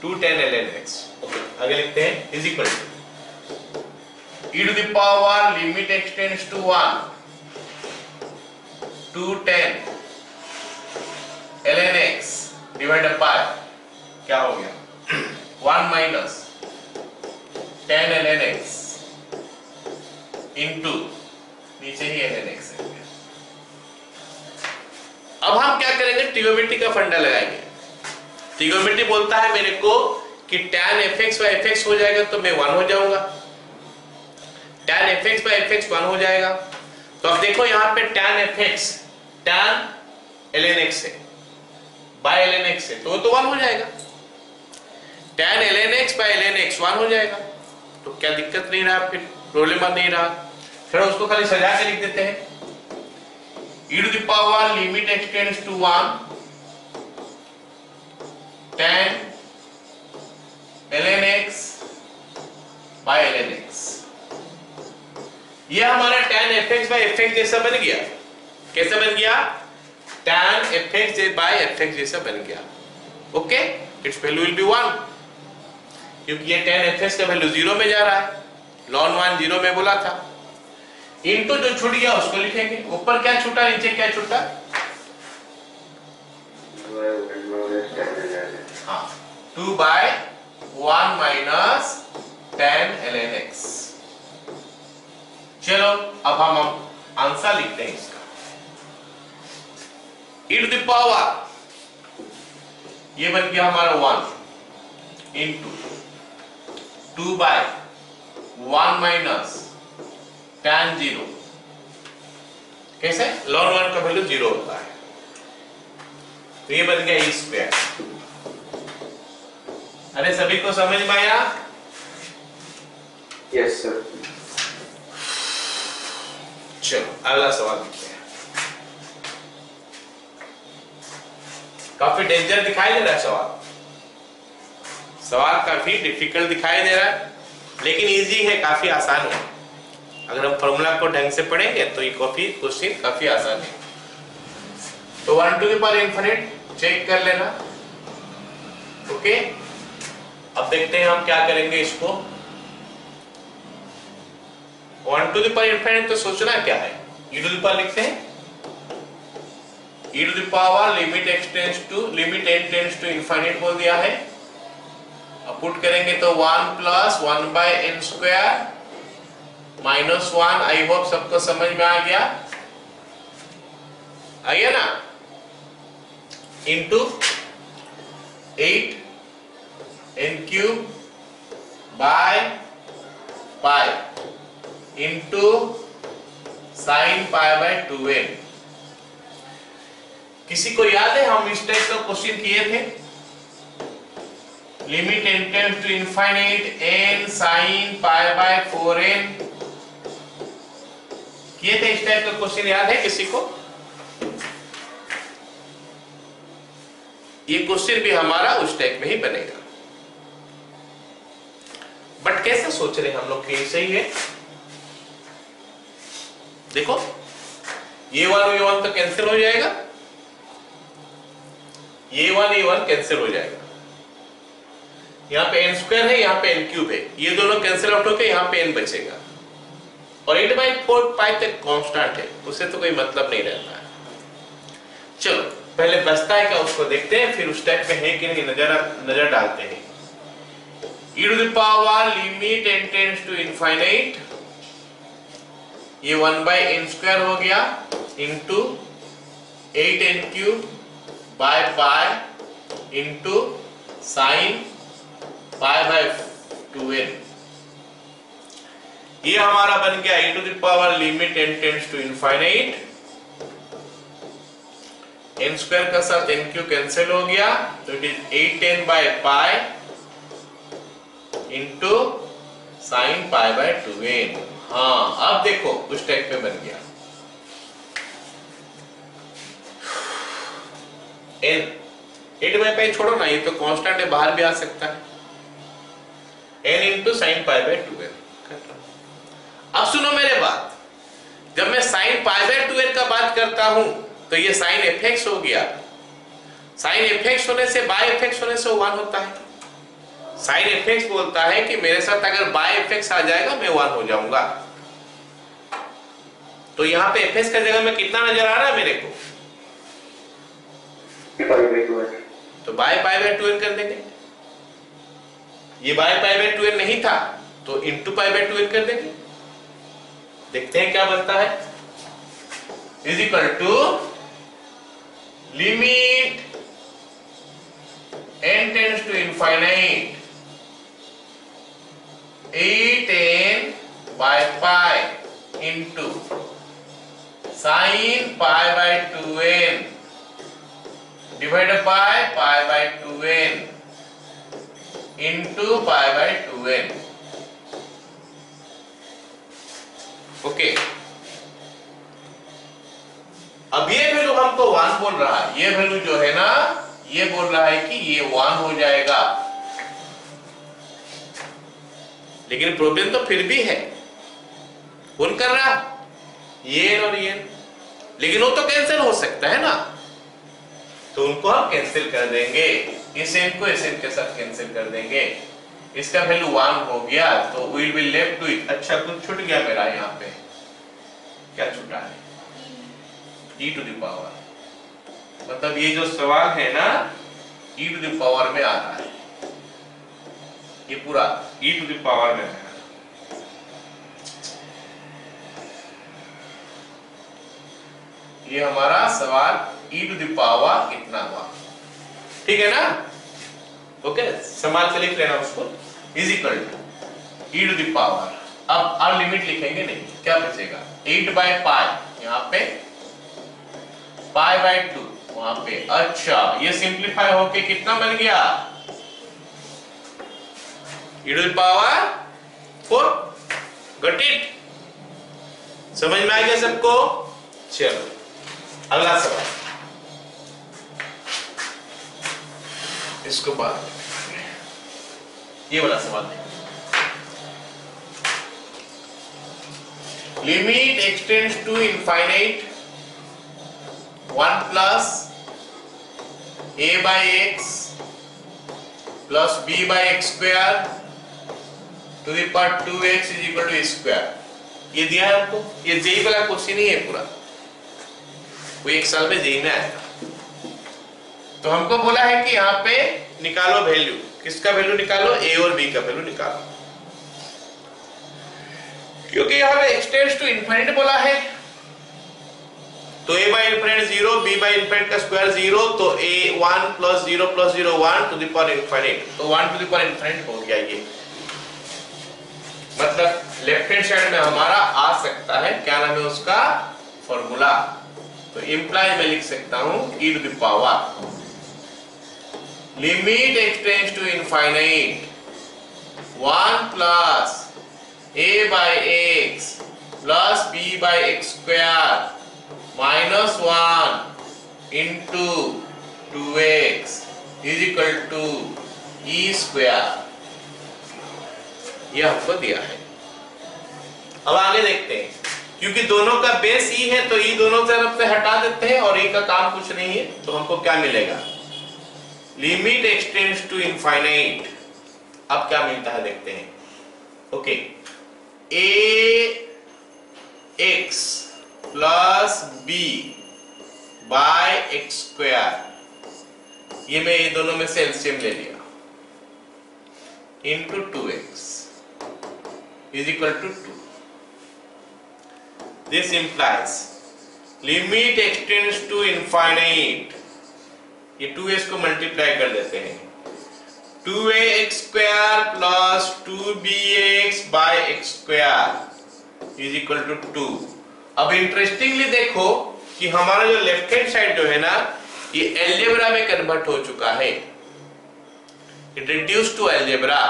Speaker 1: 210 ln x। ओके, आगे लिखते हैं is equal to e to the power limit x tends to 1 210 ln x divided by, क्या हो गया 1 माइनस 10 ln x इंटू नीचे ही ln x है। अब हम क्या करेंगे, ट्रिगोनोमेट्री का फंडा लगाएंगे। ट्रिगोनोमेट्री बोलता है मेरे को कि tan fx by fx हो जाएगा तो मैं 1 हो जाऊंगा, tan fx by fx 1 हो जाएगा। तो अब देखो यहाँ पे tan fx tan ln x है बाय ln x है, तो 1 हो जाएगा। tan ln x by ln x 1 हो जाएगा, तो क्या दिक्कत नहीं रहा, फिर प्रॉब्लम नहीं रहा। फिर उसको खाली सजा के लिख देते हैं e to the power limit x tends to 1 tan ln x by ln x। ये हमारा tan fx बाय fx जैसा बन गया। कैसा बन गया? tan fx बाय fx जैसा बन गया। Okay, it's value will be 1, क्योंकि ये tan fx का वैल्यू 0 में जा रहा है, ln 1 0 में बोला था। इनटू जो छूट गया उसको लिखेंगे, ऊपर क्या छूटा नीचे क्या छूटा? हाँ, 2 बाय 1 माइनस 10 ln x। चलो अब हम आंसर लिखते हैं इसका। e टू द पावर ये बन गया हमारा 1 इंटू 2 बाय 1 माइनस tan 0। कैसे? ln 1 का वैल्यू 0 होता है, तो ये बन गया e स्क्वायर। अरे सभी को समझ में आया?
Speaker 2: Yes sir.
Speaker 1: चलो अगला सवाल देखते हैं। काफी डेंजर दिखाई दे रहा है सवाल। सवाल काफी डिफिकल्ट दिखाई दे रहा है, लेकिन इजी है, काफी आसान है। अगर हम फॉर्मूला को ढंग से पढ़ेंगे तो ये क्वेश्चन काफी आसान है। तो 1 to the power infinite check कर लेना। ओके, अब देखते हैं हम क्या करेंगे इसको। 1 टू द पावर इनफिनिट तो सोचना क्या है, e टू द पावर लिखते हैं। e to the power limit n tends to infinite बोल दिया है। अब पुट करेंगे तो 1 plus 1 by n square minus 1। I hope सबको समझ में आ गया ना? Into 8 n cube by pi into sine pi by 2n। किसी को याद है हम इस टाइप का क्वेश्चन किए थे? Limit n tends to infinite n sine pi by 4n किए थे। इस टाइप का क्वेश्चन याद है किसी को? ये क्वेश्चन भी हमारा उस टाइप में ही बनेगा। बट कैसे सोच रहे हम लोग कि सही है? देखो ये 1 तो कैंसिल हो जाएगा, ये 1 कैंसिल हो जाएगा। यहाँ पे n स्क्वायर है, यहाँ पे n क्यूब है, ये दोनों कैंसिल आउट होकर यहाँ पे n बचेगा। और 8/4 पाई तक कांस्टेंट है, उससे तो कोई मतलब नहीं रहता है। चलो पहले बचता है क्या उसको देखते हैं, फिर उस टाइप में है कि नहीं नजर डालते हैं। e to the power limit n tends to infinite, ये 1 बाय n स्क्वायर हो गया into 8n cube by pi into sine pi by 2n। ये हमारा बन गया e to the power limit n tends to infinite. n square का साथ n क्यूब कैंसिल हो गया, तो it is 8n by pi into sine pi by 2n। हाँ अब देखो उस टाइप में बन गया। n 8 बाय पाई छोड़ो ना, ये तो कांस्टेंट है, बाहर भी आ सकता है। n into sine pi by 2n। अब सुनो मेरे बात, जब मैं साइन पाई बाय 2n का बात करता हूं तो ये साइन एफएक्स हो गया। साइन एफएक्स होने से बाय एफएक्स होने से 1 होता है। साइन एफएक्स बोलता है कि मेरे साथ अगर बाय एफएक्स आ जाएगा मैं 1 हो जाऊंगा। तो यहाँ पे एफएक्स का जगह में कितना नजर आ रहा है मेरे को? तो बाय पाई बाय 2n कर देंगे। ये बाय पाई बाय 2n नहीं था तो इंटू पाई बाय 2n कर देंगे। देखते हैं क्या बनता है। Is equal to limit n tends to infinite 8n by pi into sine pi by 2n divided by pi by 2n into pi by 2n। Okay, अब ये वैल्यू हमको 1 बोल रहा है। ये वैल्यू जो है ना, ये बोल रहा है कि ये 1 हो जाएगा। लेकिन प्रॉब्लम तो फिर भी है, कौन कर रहा? ये और ये, लेकिन वो तो कैंसिल हो सकता है ना, तो उनको हम कैंसिल कर देंगे। इस n को इस n के साथ कैंसिल कर देंगे। इसका वैल्यू 1 हो गया तो विल बी लेफ्ट विद, अच्छा कुछ छूट गया मेरा यहाँ पे, क्या छूटा है? e टू द पावर, मतलब ये जो सवाल है ना e टू द पावर में आ रहा है, ये पूरा e टू द पावर में है। ये हमारा सवाल e टू द पावर कितना हुआ, ठीक है ना? ओके, संभाल के लिख लेना उसको। Is equal to e to the power, अब लिमिट लिखेंगे नहीं, क्या बचेगा? 8 बाय पाई यहाँ पे, पाई बाय 2 वहां पे। अच्छा, ये सिंप्लीफाई होके कितना बन गया? e to the power 4. Got it? समझ में आ गया सबको? चलो अगला सवाल, इसको बाद ये वाला सवाल है। लिमिट एक्सटेंड्स टू इनफाइनाइट 1 प्लस a by x plus b by x square to the power 2x is equal to a square। ये दिया है आपको, ये जेई वाला क्वेश्चन ही है पूरा, वो एक साल में जेई में आएगा। तो हमको बोला है कि यहाँ पे निकालो वैल्यू, किसका वैल्यू निकालो? ए और बी का वैल्यू निकालो, क्योंकि यहाँ पे एक्सटेंड्स टू इनफिनिट बोला है, तो a by infinite 0, b by infinite का स्क्वायर 0, तो a 1 plus 0 plus 0 1 to the power infinite, तो 1 to the power infinite हो गया ये। मतलब लेफ्ट हैंड साइड में हमारा आ सकता है, क्या नाम है उसका? फॉर्मूला। तो इंप्लाई मैं लिख सकता हूं e to the power limit x tends to infinite 1 plus a by x plus b by x square minus 1 into 2x is equal to e square। यह हमको दिया है। अब आगे देखते हैं, क्योंकि दोनों का बेस e है तो e दोनों तरफ से हटा देते हैं और e का काम कुछ नहीं है, तो हमको क्या मिलेगा? Limit x tends to infinite. अब क्या मिलता है देखते हैं। Okay, a x plus b by x square, ये मैं ये दोनों में से एलसीएम ले लिया, into 2x is equal to 2। This implies limit x tends to infinite, ये 2s को मल्टीप्लाई कर देते हैं, 2ax square plus 2bx by x square is equal to 2। अब इंटरेस्टिंगली देखो कि हमारा जो लेफ्ट हैंड साइड जो है ना, ये अलजेब्रा में कन्वर्ट हो चुका है, इट रिड्यूस टू अलजेब्रा।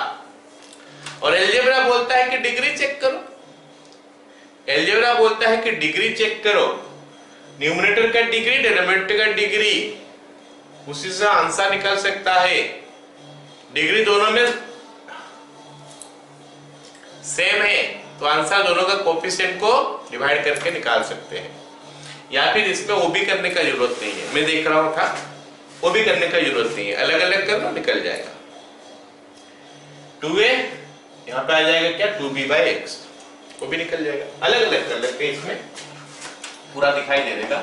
Speaker 1: और अलजेब्रा बोलता है कि डिग्री चेक करो, अलजेब्रा बोलता है कि डिग्री चेक करो, न्यूमरेटर का डिग्री डिनोमिनेटर का डिग्री, उसी से आंसर निकल सकता है। डिग्री दोनों में सेम है तो आंसर दोनों का कोफिशिएंट को डिवाइड करके निकाल सकते हैं, या फिर इसमें वो भी करने का जरूरत नहीं है, मैं देख रहा हूं था, वो भी करने का जरूरत नहीं है, अलग अलग कर लो निकल जाएगा। 2a यहाँ पे आ जाएगा क्या? 2b बाई एक्स, वो भी निकल जाएगा। अलग अलग कर लेते हैं, इसमें पूरा दिखाई दे देगा।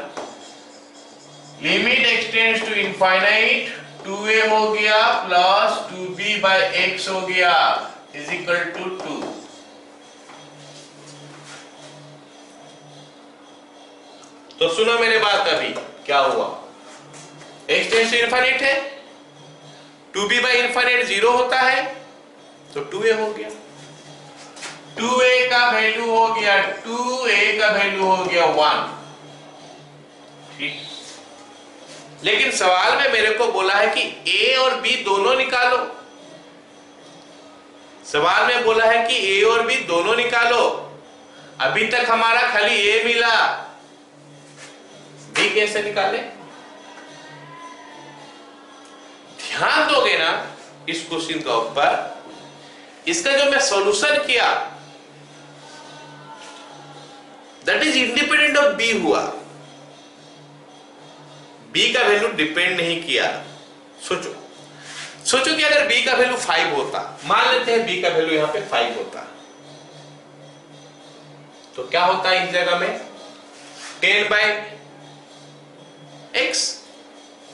Speaker 1: Limit x tends to infinite 2a हो गया प्लस 2b बाई एक्स हो गया इज इक्वल टू 2। तो सुनो मेरे बात, अभी क्या हुआ? एक्सटेंस टू इनफाइनाइट है, 2b बाई इनफाइनाइट 0 होता है, तो 2a हो गया, 2a का वैल्यू हो गया 2a का वैल्यू हो गया 1। ठीक, लेकिन सवाल में मेरे को बोला है कि a और b दोनों निकालो, सवाल में बोला है कि a और b दोनों निकालो। अभी तक हमारा खाली a मिला, b कैसे निकाले? ध्यान दोगे ना इस क्वेश्चन का ऊपर, इसका जो मैं सॉल्यूशन किया that is independent of b हुआ, b का वैल्यू डिपेंड नहीं किया। सोचो कि अगर b का वैल्यू 5 होता, मान लेते हैं b का वैल्यू यहां पे 5 होता, तो क्या होता है इस जगह में? 10 बाई x,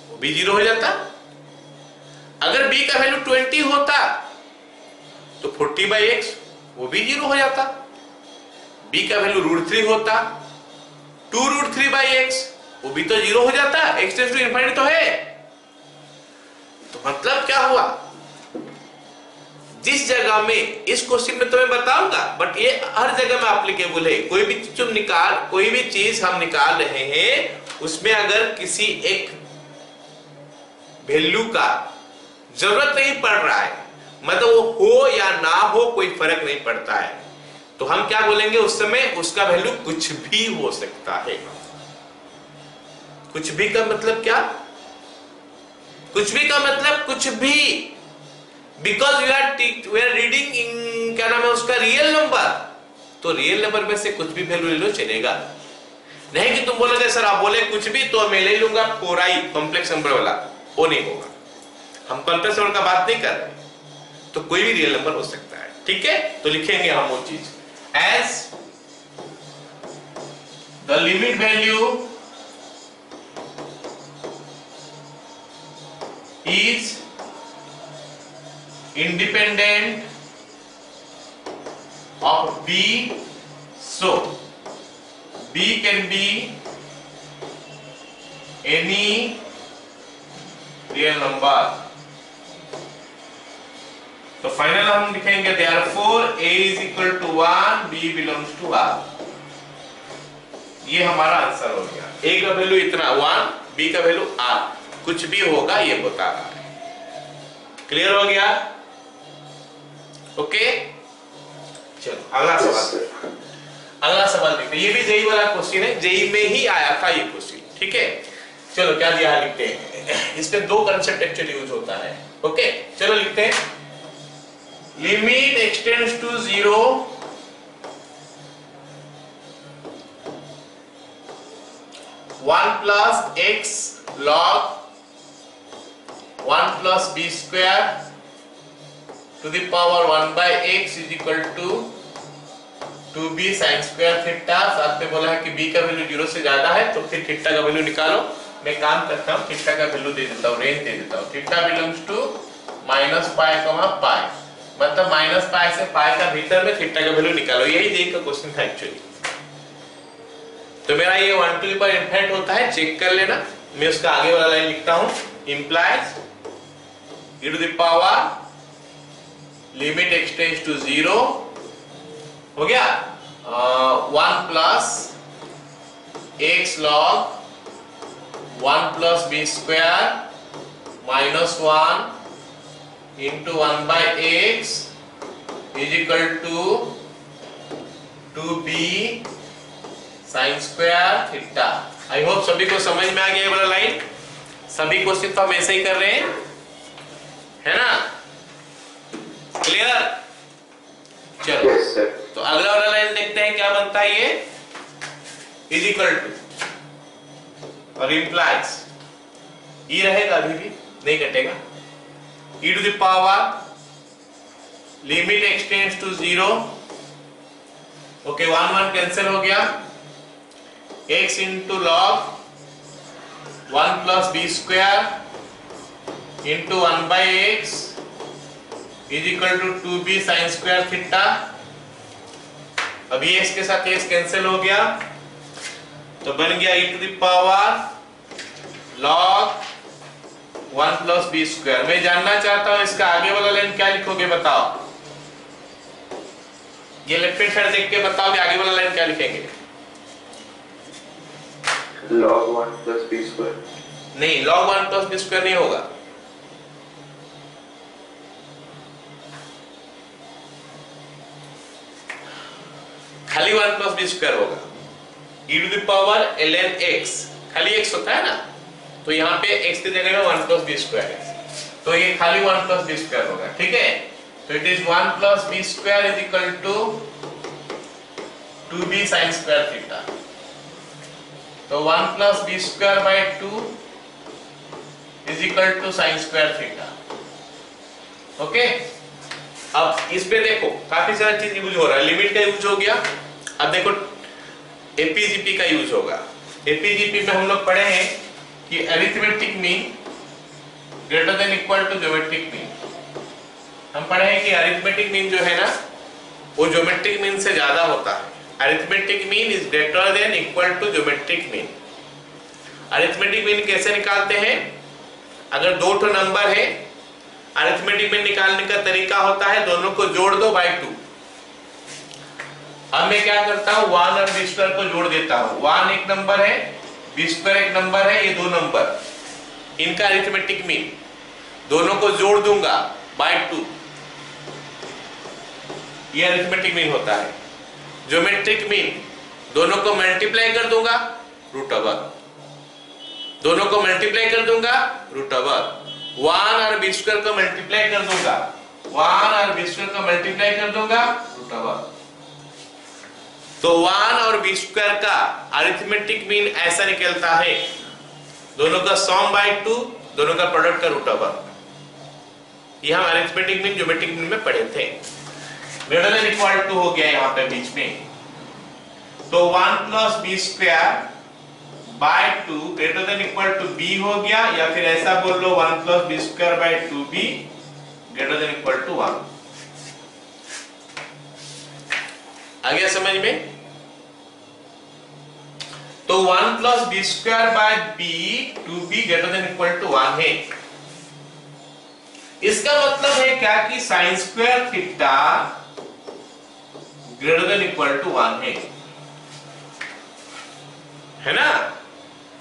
Speaker 1: वो भी 0 हो जाता। अगर b का वैल्यू 20 होता तो 40 बाई x, वो भी 0 हो जाता। b का वैल्यू √3 होता, 2√3 बाई x, वो भी तो 0 हो जाता। x टेंड्स टू इनफिनिटी तो है। तो मतलब क्या हुआ? जिस जगह में इस क्वेश्चन में तो मैं बताऊंगा, बट ये हर जगह में एप्लीकेबल है। कोई भी चीज हम निकाल रहे हैं, उसमें अगर किसी एक वैल्यू का जरूरत नहीं पड़ रहा है, मतलब वो हो या ना हो कोई फर्क नहीं पड़ता है। तो हम क्या बोलेंगे उस समय, उसका वैल्यू कुछ भी हो सकता है। कुछ भी का मतलब क्या? कुछ भी का मतलब कुछ भी, because we are reading in, क्या नाम है उसका, रियल नंबर। तो रियल नंबर में से कुछ भी वैल्यू ले लो चलेगा। नहीं कि तुम बोलोगे सर आप बोले कुछ भी तो मैं ले लूंगा 4i कॉम्प्लेक्स नंबर वाला, वो नहीं होगा। हम कॉम्प्लेक्स नंबर का बात नहीं कर रहे, तो कोई भी रियल नंबर हो सकता है। ठीक है, तो लिखेंगे हम वो चीज as the limit value is independent of B, so B can be any real number। तो फाइनल हम लिखेंगे therefore A is equal to 1, B belongs to R। ये हमारा आंसर हो गया। A का वैल्यू इतना 1, B का वैल्यू R, कुछ भी होगा ये बता रहा है। क्लियर हो गया? ओके, चलो अगला सवाल। अगला सवाल देखते हैं, ये भी जेई वाला क्वेश्चन है, जेई में ही आया था ये क्वेश्चन। ठीक है, चलो क्या दिया है लिखते हैं। इसमें दो कंसेप्ट एक्चुअली यूज होता है। ओके, चलो लिखते हैं, limit x tends to 0 1 plus x log 1 plus b square to the power 1 by x is equal to 2b sin square theta. साथ में बोला है कि b का वैल्यू 0 से ज्यादा है तो फिर थीटा का वैल्यू निकालो। मैं काम करता हूँ, थीटा का वैल्यू दे देता हूँ, रेंज दे देता हूँ। थीटा बिलोंग्स टू -π, पाई, मतलब -π से पाई का भीतर में थीटा का वैल्यू निकालो। यही जेई का क्वेश्चन था एक्चुअली। तो मेरा ये 1 टू द पावर इनफिनिट होता है, चेक कर लेना। मैं उसका आगे वाला लाइन लिखता हूँ, implies e to the power limit x tends to 0 हो गया 1 plus x log 1 plus b square minus 1 into 1 by x is equal to 2b sin square theta. I hope सभी को समझ में आ गया ये वाला लाइन। सभी क्वेश्चन तो हम ऐसे ही कर रहे हैं, है ना? क्लियर? चलो
Speaker 2: yes, sir.
Speaker 1: तो अगला वाला लाइन देखते हैं क्या बनता है। ये इज इक्वल टू और इम्प्लाइज ई रहेगा, अभी भी नहीं कटेगा, e to the power limit x tends to 0। Okay, 1 1 cancel हो गया, x into log 1 plus b square into 1 by x is equal to 2b sin square theta. अभी x के साथ x कैंसिल हो गया तो बन गया e to the power log 1 plus b square। मैं जानना चाहता हूं इसका आगे वाला लाइन क्या लिखोगे, बताओ। ये लेफ्ट हैंड साइड देख के बताओ कि आगे वाला लाइन क्या लिखेंगे।
Speaker 2: log 1 plus b square।
Speaker 1: नहीं, log 1 plus b square नहीं होगा। खाली 1 plus b square होगा। e to the power ln x, खाली x होता है ना, तो यहाँ पे x की जगह में 1 plus b square है, तो ये खाली 1 plus b square होगा। ठीक है, तो it is 1 plus b square is equal to 2b sin square theta. तो 1 plus b square by 2 is equal to sin square theta. Okay, अब इस पे देखो काफी सारा चीज यूज हो रहा है। लिमिट का यूज हो गया, अब देखो एपीजीपी का यूज होगा। एपीजीपी में हम लोग पढ़े हैं कि arithmetic mean greater than equal to geometric mean. हम पढ़े हैं कि अरिथमेटिक मीन जो है ना वो ज्योमेट्रिक मीन से ज्यादा होता है। Arithmetic mean is greater than equal to geometric mean. Arithmetic mean कैसे निकालते हैं? अगर दो ठो नंबर है, अरिथमेटिक मीन निकालने का तरीका होता है दोनों को जोड़ दो बाय 2। अब मैं क्या करता हूं, 1 और b स्क्वायर को जोड़ देता हूं। 1 एक नंबर है, b स्क्वायर एक नंबर है, ये दो नंबर, इनका अरिथमेटिक मीन दोनों को जोड़ दूंगा बाय 2। ये अरिथमेटिक मीन होता है। ज्योमेट्रिक मीन, दोनों को मल्टीप्लाई कर दूंगा रूट ओवर, दोनों को मल्टीप्लाई कर दूंगा रूट ओवर, 1 और b स्क्वायर को मल्टीप्लाई कर दूंगा, 1 और b स्क्वायर को मल्टीप्लाई कर दूंगा रूट ओवर। तो 1 और b स्क्वायर का अरिथमेटिक मीन ऐसा निकलता है, दोनों का सम बाय 2, दोनों का प्रोडक्ट का रूट ओवर। ये हम अरिथमेटिक मीन ज्योमेट्रिक मीन में पढ़े थे। ग्रेटर देन इक्वल टू हो गया यहाँ पे बीच में, तो 1 plus b square by 2 greater than equal to b हो गया, या फिर ऐसा बोल लो 1 plus b square by 2b greater than equal to 1। आ गया समझ में? तो 1 plus b square by b 2b greater than equal to 1 है। इसका मतलब है क्या कि sine square theta greater than equal to 1 है ना?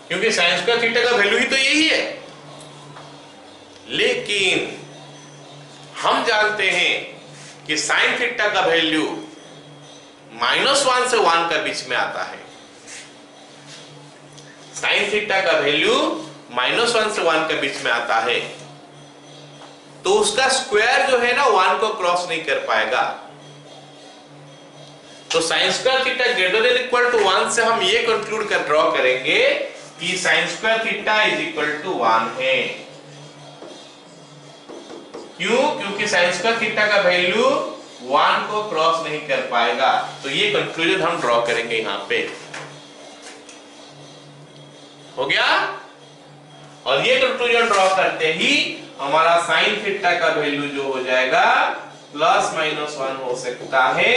Speaker 1: क्योंकि साइन स्क्वायर थीटा का वैल्यू ही तो यही है। लेकिन हम जानते हैं कि साइन थीटा का वैल्यू -1 से 1 के बीच में आता है। साइन थीटा का वैल्यू -1 से 1 के बीच में आता है, तो उसका स्क्वायर जो है ना 1 को क्रॉस नहीं कर पाएगा। तो sine square theta greater than equal to 1 से हम ये कंक्लूड कर ड्रॉ करेंगे कि sine square theta is equal to 1 है। क्यों? क्योंकि साइन स्क्वायर थीटा का वैल्यू 1 को क्रॉस नहीं कर पाएगा। तो ये कंक्लूजन हम ड्रॉ करेंगे यहां पे। हो गया? और ये कंक्लूजन ड्रॉ करते ही हमारा साइन थीटा का वैल्यू जो हो जाएगा ±1 हो सकता है।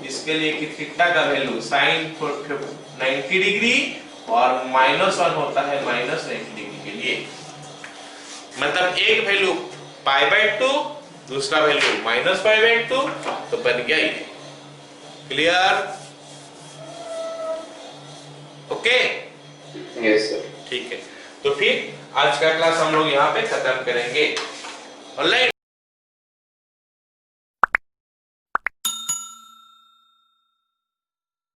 Speaker 1: इसके लिए कि थीटा का वैल्यू साइन 90 डिग्री और -1 होता है -90 डिग्री के लिए। मतलब एक वैल्यू π/2, दूसरा वैल्यू -π/2, तो बन गया ये। क्लियर? ओके?
Speaker 2: Yes sir.
Speaker 1: ठीक है, तो फिर आज का क्लास हम लोग यहाँ पे खत्म करेंगे। ऑनलाइन